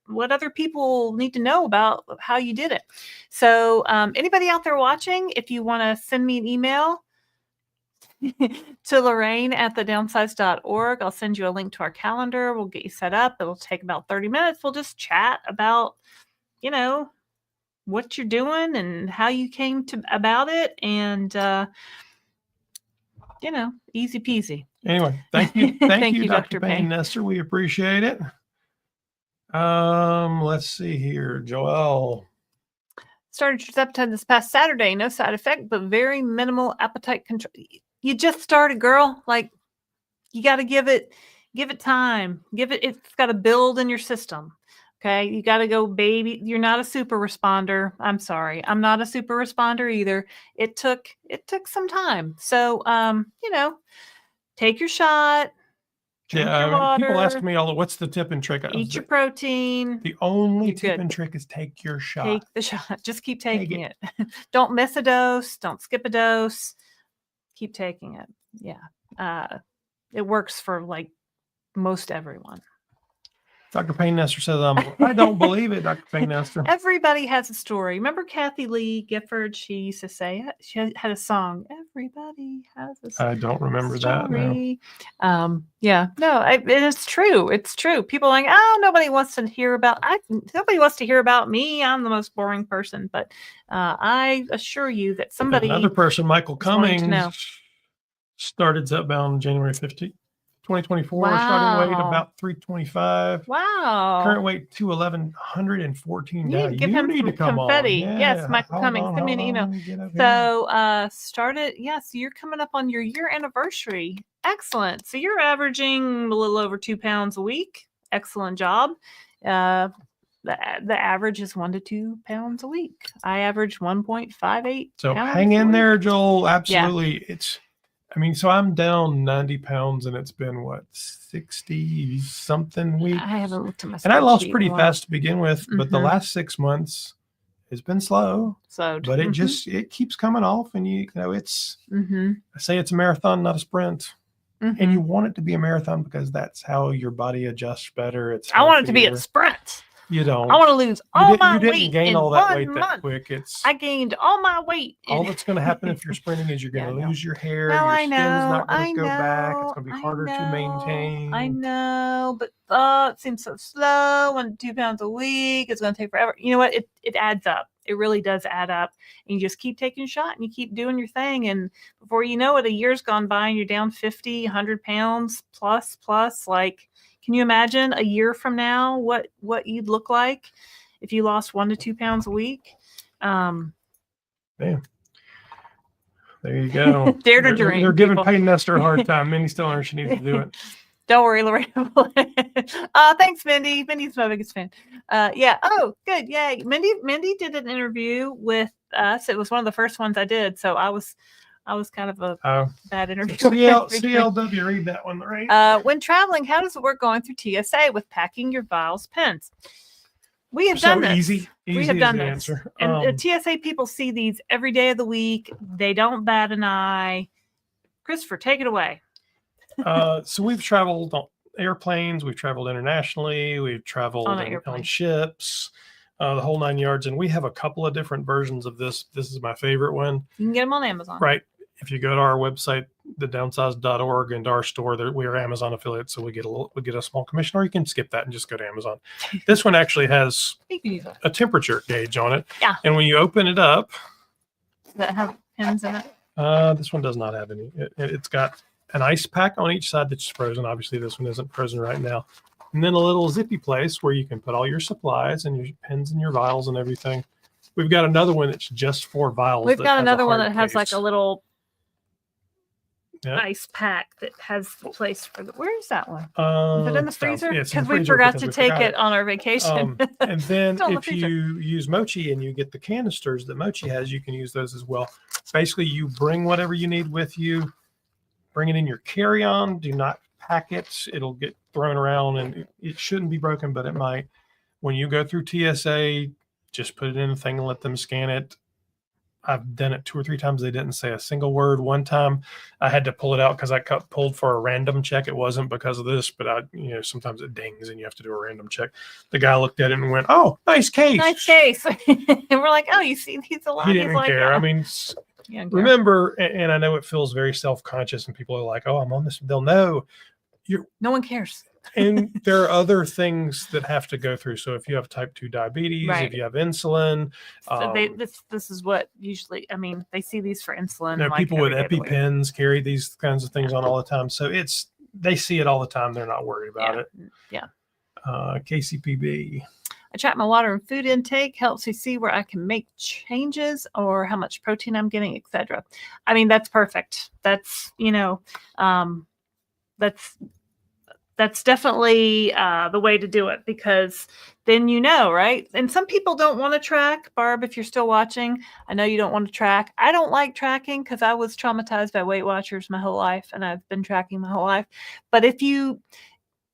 S2: what other people need to know about how you did it. So anybody out there watching, if you want to send me an email to Lorraine at thedownsized.org, I'll send you a link to our calendar. We'll get you set up. It'll take about 30 minutes. We'll just chat about what you're doing and how you came about it, and easy peasy.
S1: Anyway, thank you. Thank you, Dr. Payne Nestor. We appreciate it. Let's see here. Joelle.
S2: Started Tirzepatide this past Saturday. No side effect, but very minimal appetite control. You just started, girl. Like, you got to give it time. It's got to build in your system. Okay, you got to go, baby. You're not a super responder. I'm sorry, I'm not a super responder either. It took some time. So, take your shot, drink your water,
S1: people ask me what's the tip and trick?
S2: eat your protein.
S1: The only
S2: You're
S1: tip
S2: good.
S1: and trick is take your shot.
S2: Take the shot. Just keep taking it. Don't miss a dose. Don't skip a dose. Keep taking it. Yeah. It works for like most everyone.
S1: Dr. Payne Nestor says, I don't believe it, Dr. Payne Nestor.
S2: Everybody has a story. Remember Kathy Lee Gifford? She used to say, she had a song, everybody has a story.
S1: I don't remember that. No.
S2: Yeah, no, it's true. It's true. People are like, oh, nobody wants to hear about me. I'm the most boring person. But I assure you that somebody.
S1: Another person, Michael
S2: wanting to know.
S1: Cummings, started Zepbound January 15th. 2024,
S2: Wow.
S1: starting weight about 325.
S2: Wow.
S1: Current weight 211, 114 down.
S2: Give him
S1: need
S2: some
S1: to come
S2: confetti.
S1: on.
S2: Yes, Michael Cummings. Send me an email. So started, yes, you're coming up on your year anniversary. Excellent. So you're averaging a little over 2 pounds a week. Excellent job. The average is 1 to 2 pounds a week. I average 1.58.
S1: So hang in there, Joel. Absolutely. Yeah. So I'm down 90 pounds and it's been 60 something weeks.
S2: I haven't looked at my spreadsheet.
S1: And I lost pretty fast to begin with, but the last 6 months has been slow. But it keeps coming off, and it's I say it's a marathon, not a sprint. And you want it to be a marathon because that's how your body adjusts better. I
S2: want it to be a sprint.
S1: You don't.
S2: I want to lose all my weight.
S1: You didn't gain all that weight
S2: month.
S1: that quick.
S2: I gained all my weight.
S1: All that's going to happen if you're sprinting is you're going to lose your hair. Your skin's not going to go back. It's going to be harder to maintain.
S2: I know, but it seems so slow. 1 to 2 pounds a week. It's going to take forever. You know what? It adds up. It really does add up. And you just keep taking a shot and you keep doing your thing. And before you know it, a year's gone by and you're down 50, 100 pounds plus. Like, can you imagine a year from now what you'd look like if you lost 1 to 2 pounds a week?
S1: Man. There you go.
S2: Dare to dream.
S1: They're giving Payne Nestor a hard time. Mindy still learns she needs to do it.
S2: Don't worry, Lorena. Thanks, Mindy. Mindy's my biggest fan. Yeah. Oh, good. Yay. Mindy did an interview with us. It was one of the first ones I did. So I was kind of a bad interview.
S1: CLW, read that one, right?
S2: When traveling, how does it work going through TSA with packing your vials, pens? We have done this.
S1: Easy
S2: we have done this.
S1: Answer.
S2: And TSA people see these every day of the week. They don't bat an eye. Christopher, take it away.
S1: So we've traveled on airplanes. We've traveled internationally. We've traveled on ships. The whole 9 yards. And we have a couple of different versions of this. This is my favorite one.
S2: You can get them on Amazon.
S1: Right. If you go to our website, thedownsized.org, and our store, we are Amazon affiliates, so we get a small commission, or you can skip that and just go to Amazon. This one actually has a temperature gauge on it.
S2: Yeah.
S1: And when you open it up,
S2: does that have pins in it?
S1: This one does not have any. It's got an ice pack on each side that's frozen. Obviously, this one isn't frozen right now. And then a little zippy place where you can put all your supplies and your pens and your vials and everything. We've got another one that's just for vials.
S2: We've got another one that has like a little ice pack that has the place for where is that one? Is it in the freezer? Because we forgot to take it on our vacation.
S1: And then if you use Mochi and you get the canisters that Mochi has, you can use those as well. Basically, you bring whatever you need with you, bring it in your carry-on. Do not pack it. It'll get thrown around, and it shouldn't be broken, but it might. When you go through TSA, just put it in a thing and let them scan it. I've done it 2 or 3 times. They didn't say a single word. One time I had to pull it out because I got pulled for a random check. It wasn't because of this, but sometimes it dings and you have to do a random check. The guy looked at it and went, "Oh, nice case." Nice
S2: case. And we're like, "Oh, you see these a lot."
S1: He didn't care. I mean, remember, and I know it feels very self-conscious and people are like, "Oh, I'm on this." They'll know.
S2: No one cares.
S1: And there are other things that have to go through. So if you have type 2 diabetes, if you have insulin,
S2: so this is what usually, they see these for insulin.
S1: People with EpiPens carry these kinds of things on all the time. So they see it all the time. They're not worried about it.
S2: Yeah.
S1: KCPB.
S2: I track my water and food intake, helps me see where I can make changes or how much protein I'm getting, etc. That's perfect. That's, that's definitely the way to do it, because then right? And some people don't want to track. Barb, if you're still watching, I know you don't want to track. I don't like tracking because I was traumatized by Weight Watchers my whole life, and I've been tracking my whole life. But if you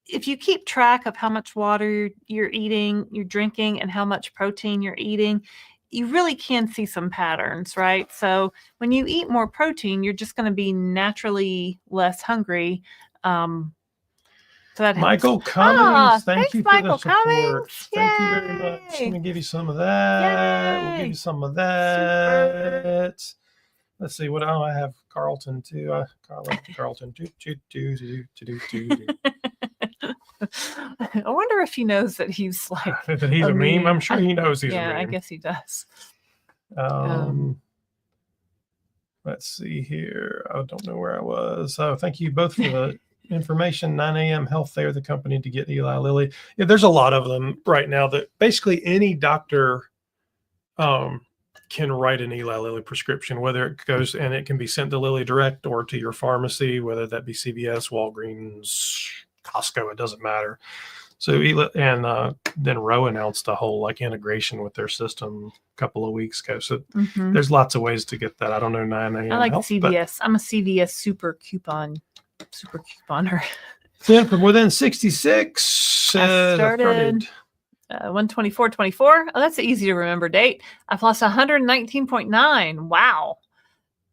S2: keep track of how much water you're eating, you're drinking, and how much protein you're eating, you really can see some patterns, right? So when you eat more protein, you're just going to be naturally less hungry. So that
S1: Michael
S2: helps.
S1: Cummings, thank
S2: Thanks,
S1: you for
S2: Michael
S1: the support.
S2: Cummings.
S1: Thank you very much. Let me give you some of that. We'll give
S2: Yay.
S1: you some of that. Super. Let's see what I have. Carlton too. Carlton.
S2: I wonder if he knows that he's like
S1: that he's a meme. I'm sure he knows he's a meme.
S2: Yeah, I guess he does.
S1: Let's see here. I don't know where I was. So thank you both for the information. 9 a.m. Health Fair, the company to get Eli Lilly. Yeah, there's a lot of them right now that basically any doctor can write an Eli Lilly prescription, whether it goes and it can be sent to Lilly Direct or to your pharmacy, whether that be CVS, Walgreens, Costco, it doesn't matter. So and then Roe announced a whole integration with their system a couple of weeks ago. So there's lots of ways to get that. I don't know 9 a.m.
S2: I like
S1: Health,
S2: CVS. I'm a CVS super couponer.
S1: Then from within 66,
S2: I started 124.24. Oh, that's an easy to remember date. I've lost 119.9.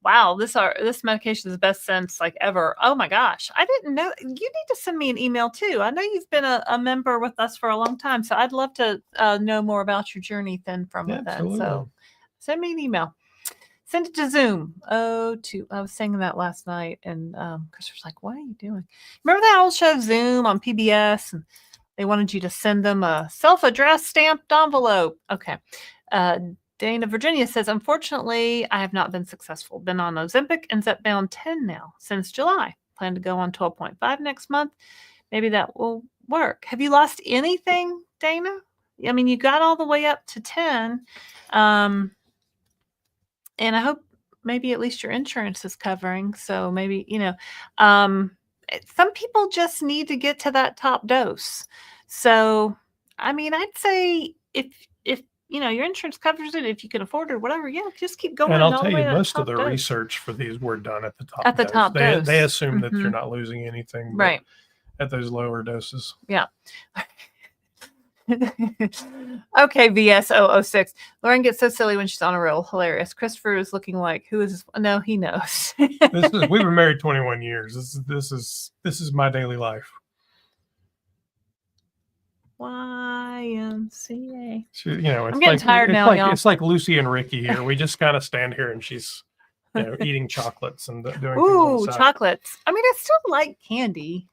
S2: Wow, this medication is the best since ever. Oh my gosh, I didn't know. You need to send me an email too. I know you've been a member with us for a long time, so I'd love to know more about your journey from within. So send me an email. Send it to Zoom. I was saying that last night, and Chris was like, "What are you doing?" Remember that old show Zoom on PBS, and they wanted you to send them a self-addressed stamped envelope. Okay. Dana, Virginia says, unfortunately, I have not been successful. Been on Ozempic and Zepbound 10 now since July. Plan to go on 12.5 next month. Maybe that will work. Have you lost anything, Dana? I mean, you got all the way up to 10. And I hope maybe at least your insurance is covering. So maybe, some people just need to get to that top dose. So, I mean, I'd say if your insurance covers it, if you can afford it or whatever, just keep going.
S1: And I'll tell you, most of the research for these were done at the top.
S2: At the top dose.
S1: They assume that you're not losing anything,
S2: right?
S1: At those lower doses.
S2: Yeah. Okay, VS006. Lauren gets so silly when she's on a roll. Hilarious. Christopher is looking like, who is this? No, he knows.
S1: We were married 21 years. This is my daily life.
S2: YMCA.
S1: I'm
S2: getting tired now, y'all.
S1: It's like Lucy and Ricky here. We just kind of stand here and she's eating chocolates and doing things
S2: chocolates. I mean, I still like candy.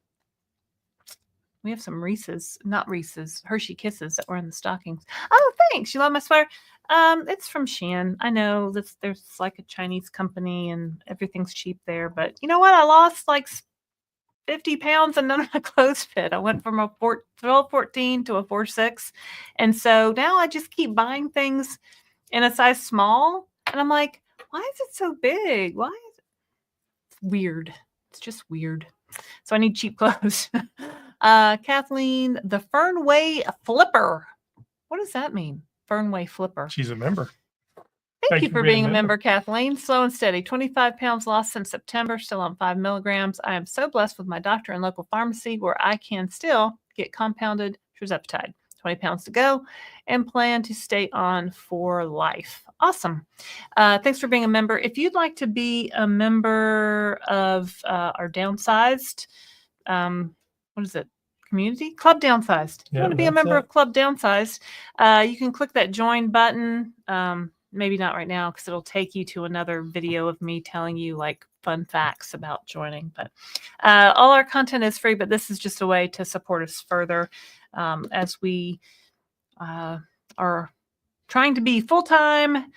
S2: We have some Hershey Kisses that were in the stockings. Oh, thanks. You love my sweater? It's from Shein. I know there's a Chinese company and everything's cheap there, but you know what? I lost 50 pounds and none of my clothes fit. I went from a 12-14 to a 4-6. And so now I just keep buying things in a size small. And I'm like, why is it so big? Why is it weird? It's just weird. So I need cheap clothes. Kathleen, the Fernway Flipper. What does that mean? Fernway Flipper.
S1: She's a member.
S2: Thank you for being a member, Kathleen. Slow and steady. 25 pounds lost since September, still on 5 milligrams. I am so blessed with my doctor and local pharmacy where I can still get compounded Tirzepatide. 20 pounds to go and plan to stay on for life. Awesome. Thanks for being a member. If you'd like to be a member of our Downsized, what is it? Community? Club Downsized. If you want to be a member of Club Downsized, you can click that join button. Maybe not right now because it'll take you to another video of me telling you fun facts about joining. But all our content is free, but this is just a way to support us further as we are trying to be full-time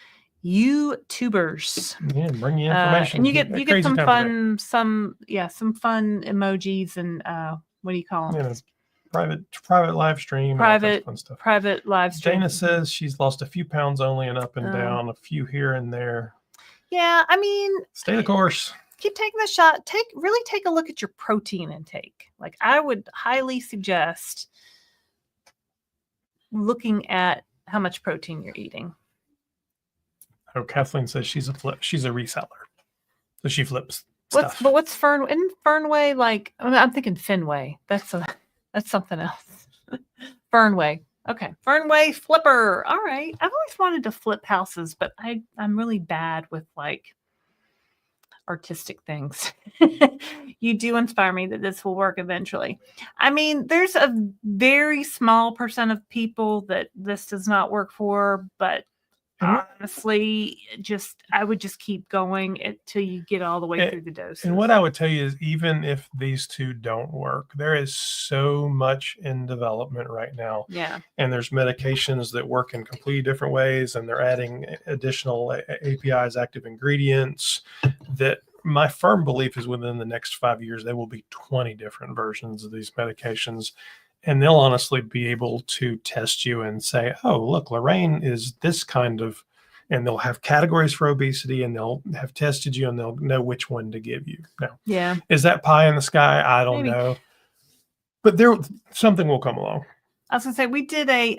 S2: YouTubers.
S1: Yeah, bring you information.
S2: And you get some fun emojis and what do you call them?
S1: Private live stream.
S2: Private live stream.
S1: Dana says she's lost a few pounds only and up and down, a few here and there.
S2: Yeah, I mean,
S1: stay the course.
S2: keep taking the shot. Really take a look at your protein intake. Like I would highly suggest looking at how much protein you're eating.
S1: Oh, Kathleen says she's a reseller. So she flips
S2: What's
S1: stuff.
S2: but what's Fernway like? I'm thinking Fenway. That's something else. Fernway. Okay. Fernway flipper. All right. I've always wanted to flip houses, but I'm really bad with like artistic things. You do inspire me that this will work eventually. I mean, there's a very small percent of people that this does not work for, but honestly, I would just keep going until you get all the way through the doses.
S1: And what I would tell you is, even if these two don't work, there is so much in development right now.
S2: Yeah.
S1: And there's medications that work in completely different ways, and they're adding additional APIs, active ingredients, that my firm belief is within the next 5 years, there will be 20 different versions of these medications. And they'll honestly be able to test you and say, oh, look, Lorraine is this kind of, and they'll have categories for obesity, and they'll have tested you, and they'll know which one to give you. Now,
S2: yeah,
S1: is that pie in the sky? I don't know. But something will come along.
S2: I was gonna say, we did a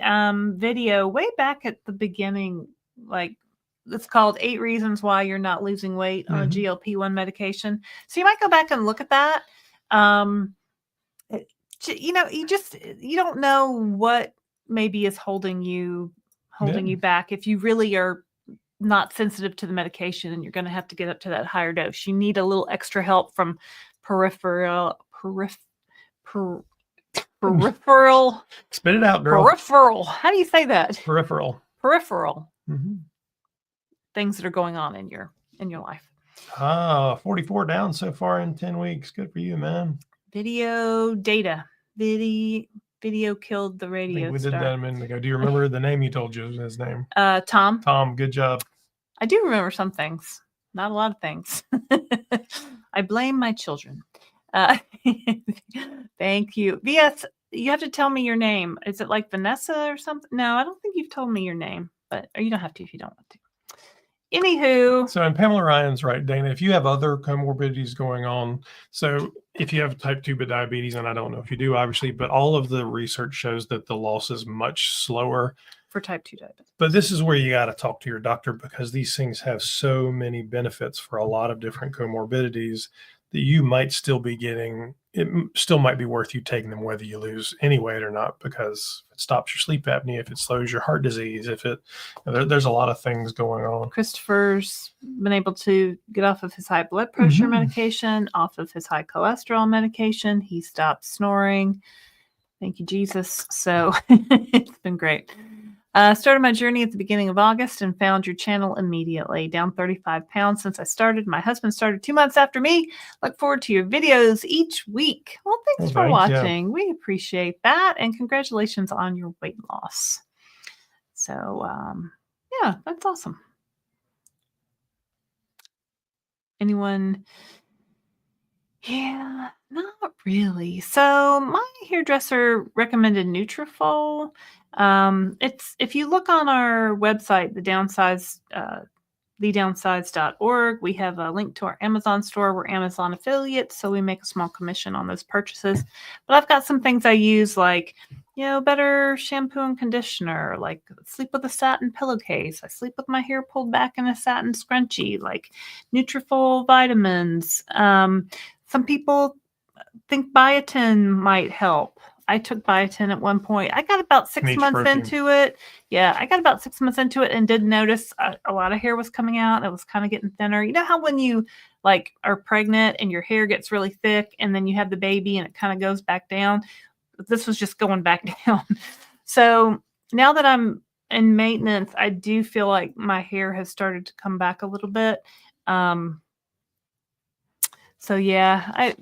S2: video way back at the beginning, like it's called 8 Reasons Why You're Not Losing Weight on GLP-1 medication. So you might go back and look at that. You don't know what maybe is holding you back. If you really are not sensitive to the medication, and you're going to have to get up to that higher dose, you need a little extra help from peripheral.
S1: Spit it out, girl.
S2: Peripheral. How do you say that?
S1: Peripheral.
S2: Things that are going on in your life.
S1: 44 down so far in 10 weeks. Good for you, man.
S2: Video data. Video killed the radio
S1: we
S2: star.
S1: did that a minute ago. Do you remember the name you told you? His name?
S2: Tom.
S1: Tom, good job.
S2: I do remember some things. Not a lot of things. I blame my children. Thank you. VS, you have to tell me your name. Is it like Vanessa or something? No, I don't think you've told me your name, but you don't have to if you don't want to. Anywho.
S1: So, and Pamela Ryan's right, Dana, if you have other comorbidities going on, so if you have type 2 diabetes, and I don't know if you do, obviously, but all of the research shows that the loss is much slower
S2: for type 2 diabetes.
S1: But this is where you got to talk to your doctor, because these things have so many benefits for a lot of different comorbidities that you might still be getting. It still might be worth you taking them whether you lose any weight or not, because it stops your sleep apnea, if it slows your heart disease, there's a lot of things going on.
S2: Christopher's been able to get off of his high blood pressure medication, off of his high cholesterol medication. He stopped snoring. Thank you, Jesus. So it's been great. Started my journey at the beginning of August and found your channel immediately. Down 35 pounds since I started. My husband started 2 months after me. Look forward to your videos each week. Well, thanks for watching. Yeah. We appreciate that. And congratulations on your weight loss. So, yeah, that's awesome. Anyone? Yeah, not really. So my hairdresser recommended Nutrafol. It's, if you look on our website, DOWNSIZED.org, we have a link to our Amazon store. We're Amazon affiliates, so we make a small commission on those purchases. But I've got some things I use, like, better shampoo and conditioner, like sleep with a satin pillowcase. I sleep with my hair pulled back in a satin scrunchie, like Nutrafol vitamins. Some people think biotin might help. I took biotin at one point. I got about 6 months into it. Yeah, I got about 6 months into it and did notice a lot of hair was coming out. It was kind of getting thinner. You know how when you are pregnant and your hair gets really thick and then you have the baby and it kind of goes back down? This was just going back down. So now that I'm in maintenance, I do feel like my hair has started to come back a little bit. So yeah, I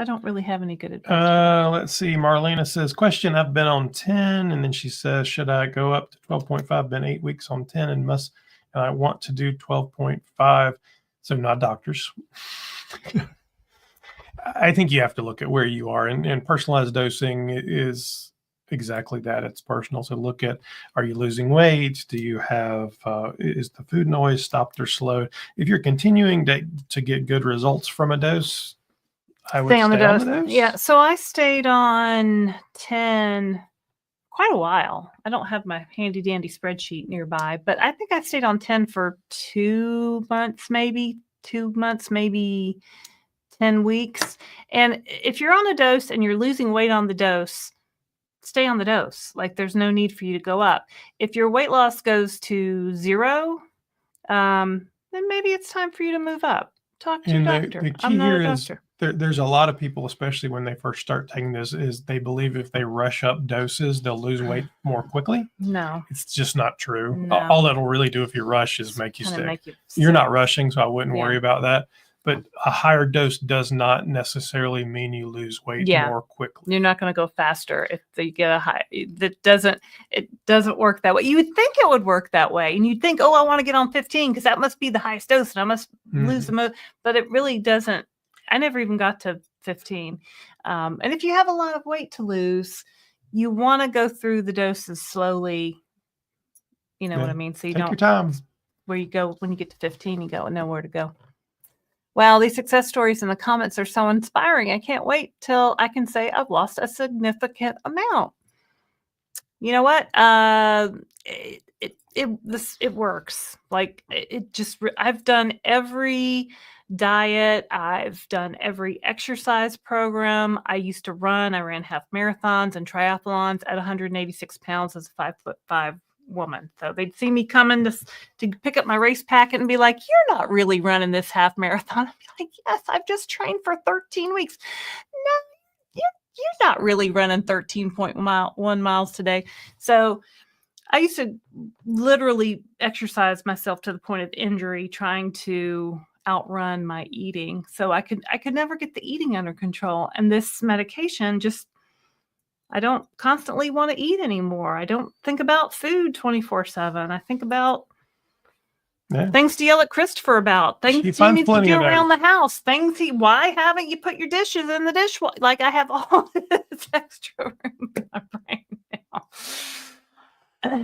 S2: don't really have any good advice.
S1: Let's see. Marlena says, question, I've been on 10, and then she says, should I go up to 12.5? Been 8 weeks on 10 and I want to do 12.5. So not doctors. I think you have to look at where you are, and personalized dosing is exactly that. It's personal. So look at, are you losing weight? Do you have, is the food noise stopped or slowed? If you're continuing to get good results from a dose, I would
S2: Stay on the
S1: stay on
S2: dose.
S1: the dose.
S2: Yeah. So I stayed on 10 quite a while. I don't have my handy dandy spreadsheet nearby, but I think I stayed on 10 for 2 months, maybe 10 weeks. And if you're on a dose and you're losing weight on the dose, stay on the dose. Like, there's no need for you to go up. If your weight loss goes to 0, then maybe it's time for you to move up. Talk to your doctor.
S1: The key
S2: I'm not
S1: here
S2: a
S1: is
S2: doctor.
S1: there's a lot of people, especially when they first start taking this, is they believe if they rush up doses, they'll lose weight more quickly.
S2: No.
S1: It's just not true.
S2: No.
S1: All that'll really do if you rush is make you
S2: Kinda
S1: sick.
S2: make you
S1: You're
S2: sick.
S1: not rushing, so I wouldn't
S2: Yeah.
S1: worry about that. But a higher dose does not necessarily mean you lose weight
S2: Yeah.
S1: more quickly.
S2: You're not going to go faster if you get a high. It doesn't work that way. You would think it would work that way, and you'd think, oh, I want to get on 15 because that must be the highest dose, and I must lose the most. But it really doesn't. I never even got to 15. And if you have a lot of weight to lose, you want to go through the doses slowly. You know what I mean? So you
S1: Take
S2: don't.
S1: your time.
S2: Where you go when you get to 15, you go and know where to go. Wow, these success stories in the comments are so inspiring. I can't wait till I can say I've lost a significant amount. You know what? It works. Like, I've done every diet. I've done every exercise program. I used to run. I ran half marathons and triathlons at 186 pounds as a 5'5" woman. So they'd see me coming to pick up my race packet and be like, "You're not really running this half marathon." I'd be like, "Yes, I've just trained for 13 weeks. No, you're not really running 13.1 miles today." So I used to literally exercise myself to the point of injury, trying to outrun my eating. So I could never get the eating under control. And this medication I don't constantly want to eat anymore. I don't think about food 24/7. I think about things to yell at Christopher about, things he needs to do around the house, why haven't you put your dishes in the dishwasher? Like, I have all this extra room in my brain now.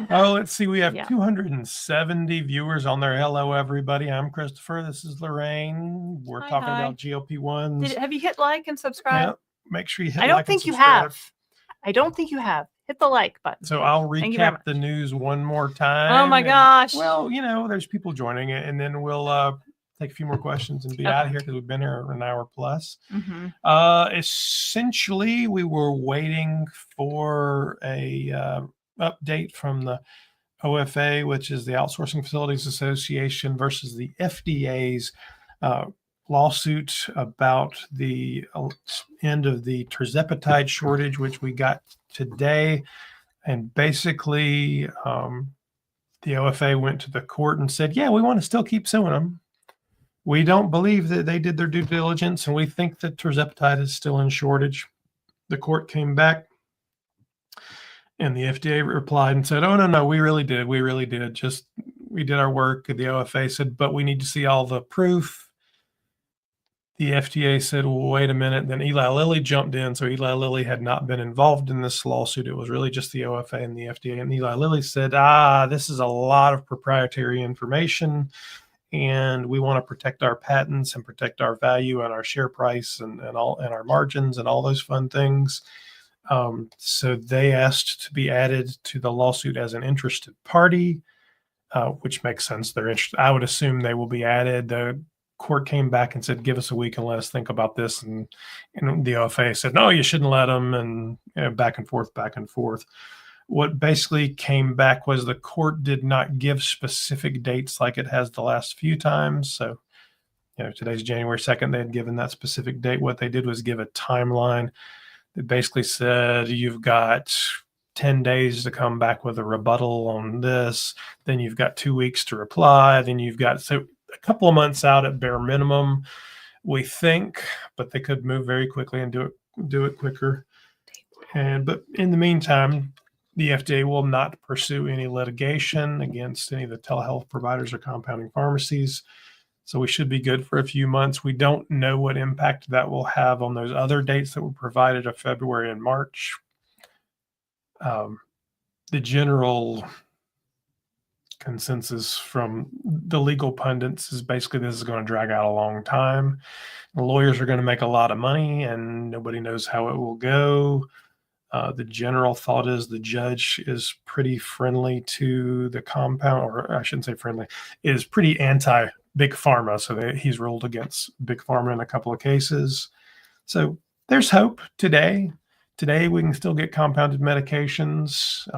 S1: Oh, let's see. We have 270 viewers on there. Hello, everybody. I'm Christopher. This is Lorraine. We're talking about GLP-1s.
S2: Have you hit like and subscribe?
S1: Yeah, make sure you hit
S2: like and subscribe. I don't think you have. Hit the like button.
S1: So I'll recap the news one more time.
S2: Oh my gosh.
S1: Well, there's people joining it, and then we'll take a few more questions and be out of here because we've been here an hour plus.
S2: Mm-hmm.
S1: Essentially, we were waiting for a update from the OFA, which is the Outsourcing Facilities Association, versus the FDA's lawsuit about the end of the Tirzepatide shortage, which we got today. And basically, the OFA went to the court and said, yeah, we want to still keep suing them. We don't believe that they did their due diligence, and we think that Tirzepatide is still in shortage. The court came back, and the FDA replied and said, oh, no, we really did. We really did. We did our work. The OFA said, but we need to see all the proof. The FDA said, well, wait a minute. Then Eli Lilly jumped in. So Eli Lilly had not been involved in this lawsuit. It was really just the OFA and the FDA. And Eli Lilly said, this is a lot of proprietary information, and we want to protect our patents and protect our value and our share price and our margins and all those fun things. So they asked to be added to the lawsuit as an interested party, which makes sense. They're interested. I would assume they will be added. The court came back and said, give us a week and let us think about this. And the OFA said, no, you shouldn't let them. And back and forth. What basically came back was the court did not give specific dates like it has the last few times. So, today's January 2nd. They had given that specific date. What they did was give a timeline. It basically said you've got 10 days to come back with a rebuttal on this. Then you've got 2 weeks to reply. Then you've got a couple of months out at bare minimum, we think, but they could move very quickly and do it quicker. But in the meantime, the FDA will not pursue any litigation against any of the telehealth providers or compounding pharmacies. So we should be good for a few months. We don't know what impact that will have on those other dates that were provided of February and March. the general consensus from the legal pundits is basically this is going to drag out a long time. The lawyers are going to make a lot of money, and nobody knows how it will go. The general thought is the judge is pretty friendly to the compound, or I shouldn't say friendly, is pretty anti-big pharma. So he's ruled against big pharma in a couple of cases. So there's hope today. Today we can still get compounded medications,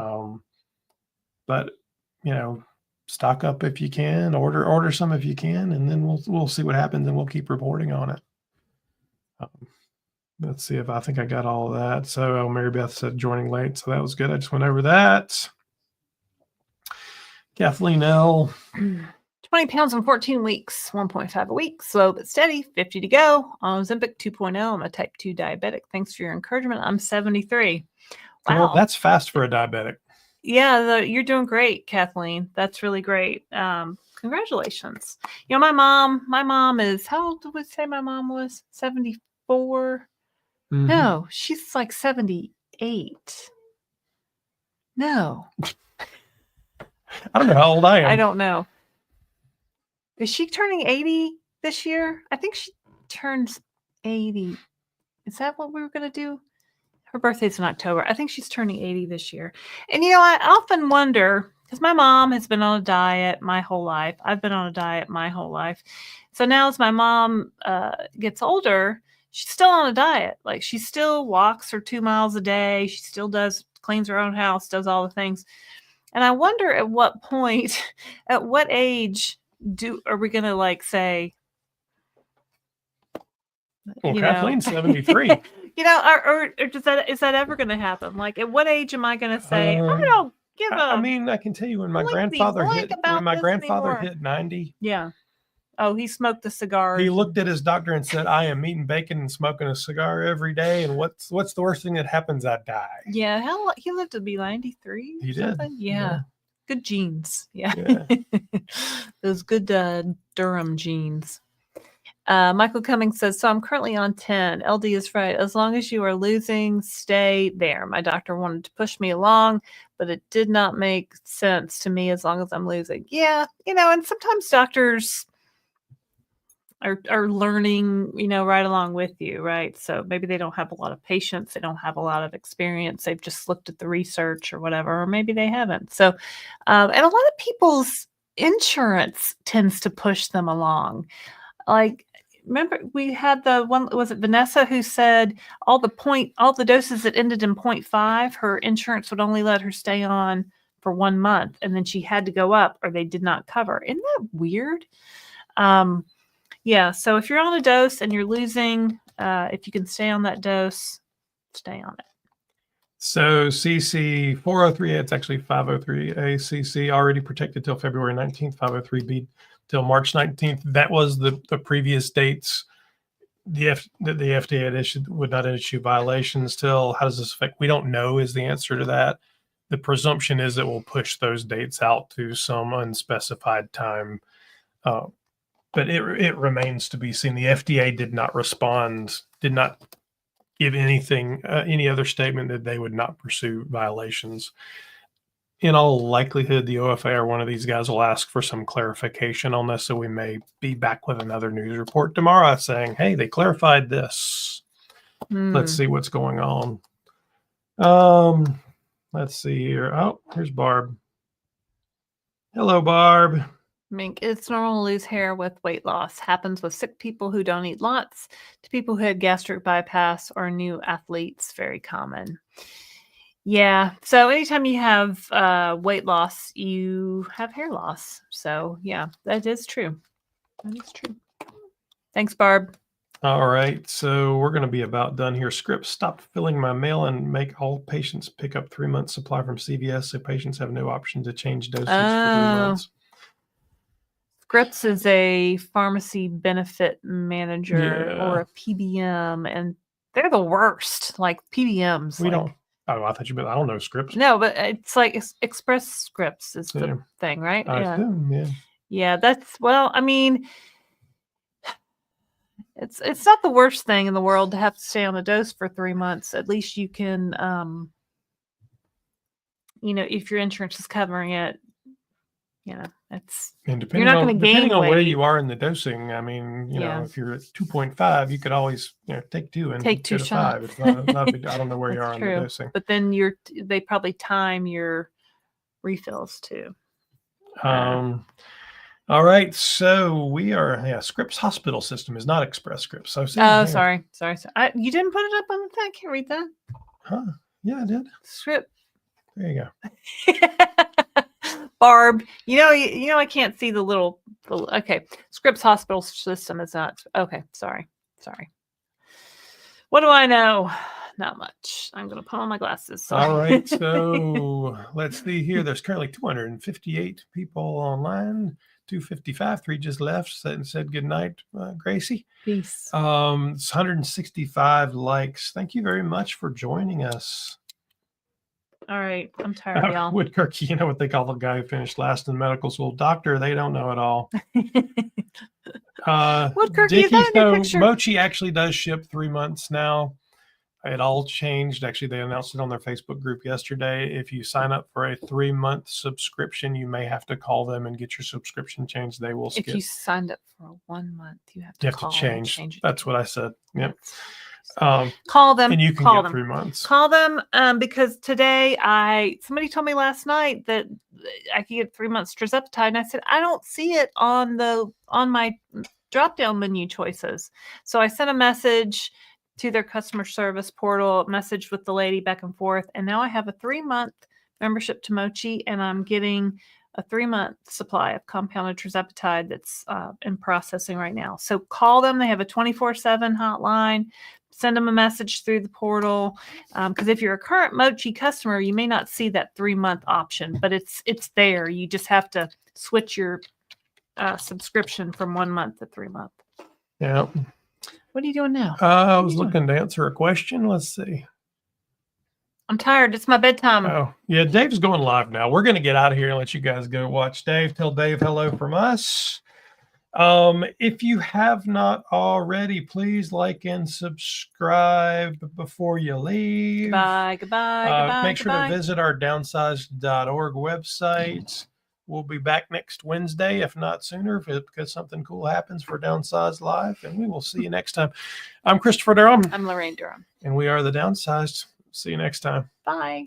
S1: but stock up if you can, order some if you can, and then we'll see what happens, and we'll keep reporting on it. Let's see if I think I got all of that. So Mary Beth said joining late, so that was good. I just went over that. Kathleen L.
S2: 20 pounds in 14 weeks, 1.5 a week, slow but steady, 50 to go. On Ozempic 2.0, I'm a type 2 diabetic. Thanks for your encouragement. I'm 73. Wow.
S1: Well, that's fast for a diabetic.
S2: Yeah, you're doing great, Kathleen. That's really great. Congratulations. My mom is, how old did we say my mom was? 74?
S1: Mm-hmm.
S2: No, she's like 78. No.
S1: I don't know how old I am.
S2: I don't know. Is she turning 80 this year? I think she turns 80. Is that what we were going to do? Her birthday's in October. I think she's turning 80 this year. And, I often wonder, because my mom has been on a diet my whole life. I've been on a diet my whole life. So now as my mom gets older, she's still on a diet. Like, she still walks her 2 miles a day. She still cleans her own house, does all the things. And I wonder at what point, at what age are we going to say,
S1: well, Kathleen's 73.
S2: or is that ever going to happen? Like, at what age am I going to say, I don't give a...
S1: I mean, I can tell you when my grandfather hit 90.
S2: Yeah. Oh, he smoked the cigar.
S1: He looked at his doctor and said, I am eating bacon and smoking a cigar every day. And what's the worst thing that happens? I die.
S2: Yeah. He lived to be 93.
S1: He did.
S2: Yeah. Good genes. Yeah. Those good Durham genes. Michael Cummings says, so I'm currently on 10. LD is right. As long as you are losing, stay there. My doctor wanted to push me along, but it did not make sense to me as long as I'm losing. Yeah. And sometimes doctors are learning, right along with you, right? So maybe they don't have a lot of patience. They don't have a lot of experience. They've just looked at the research or whatever, or maybe they haven't. So, and a lot of people's insurance tends to push them along. Like, remember we had the one, was it Vanessa who said all the doses that ended in 0.5, her insurance would only let her stay on for 1 month, and then she had to go up or they did not cover. Isn't that weird? Yeah. So if you're on a dose and you're losing, if you can stay on that dose, stay on it.
S1: So CC 403A, it's actually 503A CC, already protected till February 19th, 503B till March 19th. That was the previous dates that the FDA had issued, would not issue violations till. How does this affect? We don't know is the answer to that. The presumption is it will push those dates out to some unspecified time. But it remains to be seen. The FDA did not respond, did not give anything, any other statement that they would not pursue violations. In all likelihood, the OFA or one of these guys will ask for some clarification on this, so we may be back with another news report tomorrow saying, hey, they clarified this. Let's see what's going on. Let's see here. Oh, here's Barb. Hello, Barb.
S2: Mink, it's normal to lose hair with weight loss. Happens with sick people who don't eat lots, to people who had gastric bypass or new athletes. Very common. Yeah. So anytime you have weight loss, you have hair loss. So yeah, that is true. That is true. Thanks, Barb.
S1: All right. So we're going to be about done here. Scripts, stop filling my mail and make all patients pick up 3 months supply from CVS, so patients have no option to change dosage for 3 months.
S2: Scripps is a pharmacy benefit manager or a PBM, and they're the worst. Like PBMs.
S1: We don't. Oh, I thought you meant I don't know Scripps.
S2: No, but it's like Express Scripts is the thing, right?
S1: I assume, yeah.
S2: Yeah, that's, well, I mean, it's not the worst thing in the world to have to stay on a dose for 3 months. At least you can if your insurance is covering it, it's
S1: And
S2: you're not going to gain
S1: depending on where
S2: weight.
S1: you are in the dosing, I mean,
S2: Yeah.
S1: if you're at 2.5, you could always take 2 and
S2: Take 2
S1: go to 5.
S2: shots.
S1: It's not a big, I don't know where you
S2: That's
S1: are on
S2: true.
S1: the dosing.
S2: But then they probably time your refills too.
S1: All right, so we are Scripps Hospital System is not Express Scripts. So
S2: sorry. You didn't put it up on the thing. I can't read that.
S1: Huh? Yeah, I did.
S2: Script.
S1: There you go.
S2: Barb, I can't see the little. Okay, Scripps Hospital System is not. Okay, sorry. What do I know? Not much. I'm going to put on my glasses. Sorry.
S1: All right, so let's see here. There's currently 258 people online. 255. 3 just left. Said good night, Gracie.
S2: Peace.
S1: It's 165 likes. Thank you very much for joining us.
S2: All right, I'm tired, y'all.
S1: Woodkirk, you know what they call the guy who finished last in medical school? Doctor, they don't know it all.
S2: Woodkirk,
S1: Dickie,
S2: you got a new
S1: so
S2: picture.
S1: Mochi actually does ship 3 months now. It all changed. Actually, they announced it on their Facebook group yesterday. If you sign up for a 3-month subscription, you may have to call them and get your subscription changed. They will skip.
S2: If you signed up for a 1 month, you have to call
S1: change.
S2: And change it.
S1: That's what I said. Yep.
S2: Call them.
S1: And you can
S2: call
S1: get
S2: them.
S1: 3 months.
S2: Call them because today somebody told me last night that I could get 3 months Tirzepatide, and I said I don't see it on my drop down menu choices. So I sent a message to their customer service portal, message with the lady back and forth, and now I have a 3-month membership to Mochi, and I'm getting a 3-month supply of compounded Tirzepatide that's in processing right now. So call them. They have a 24/7 hotline. Send them a message through the portal. Because if you're a current Mochi customer, you may not see that 3-month option, but it's there. You just have to switch your subscription from 1 month to 3 month.
S1: Yeah.
S2: What are you doing now?
S1: I was looking to answer a question. Let's see.
S2: I'm tired. It's my bedtime.
S1: Oh, yeah. Dave's going live now. We're going to get out of here and let you guys go watch Dave. Tell Dave hello from us. If you have not already, please like and subscribe before you leave.
S2: Goodbye.
S1: Make sure to visit our downsized.org website. We'll be back next Wednesday, if not sooner, because something cool happens for Downsized Live, and we will see you next time. I'm Christopher Durham.
S2: I'm Lorraine Durham.
S1: And we are the Downsized. See you next time.
S2: Bye.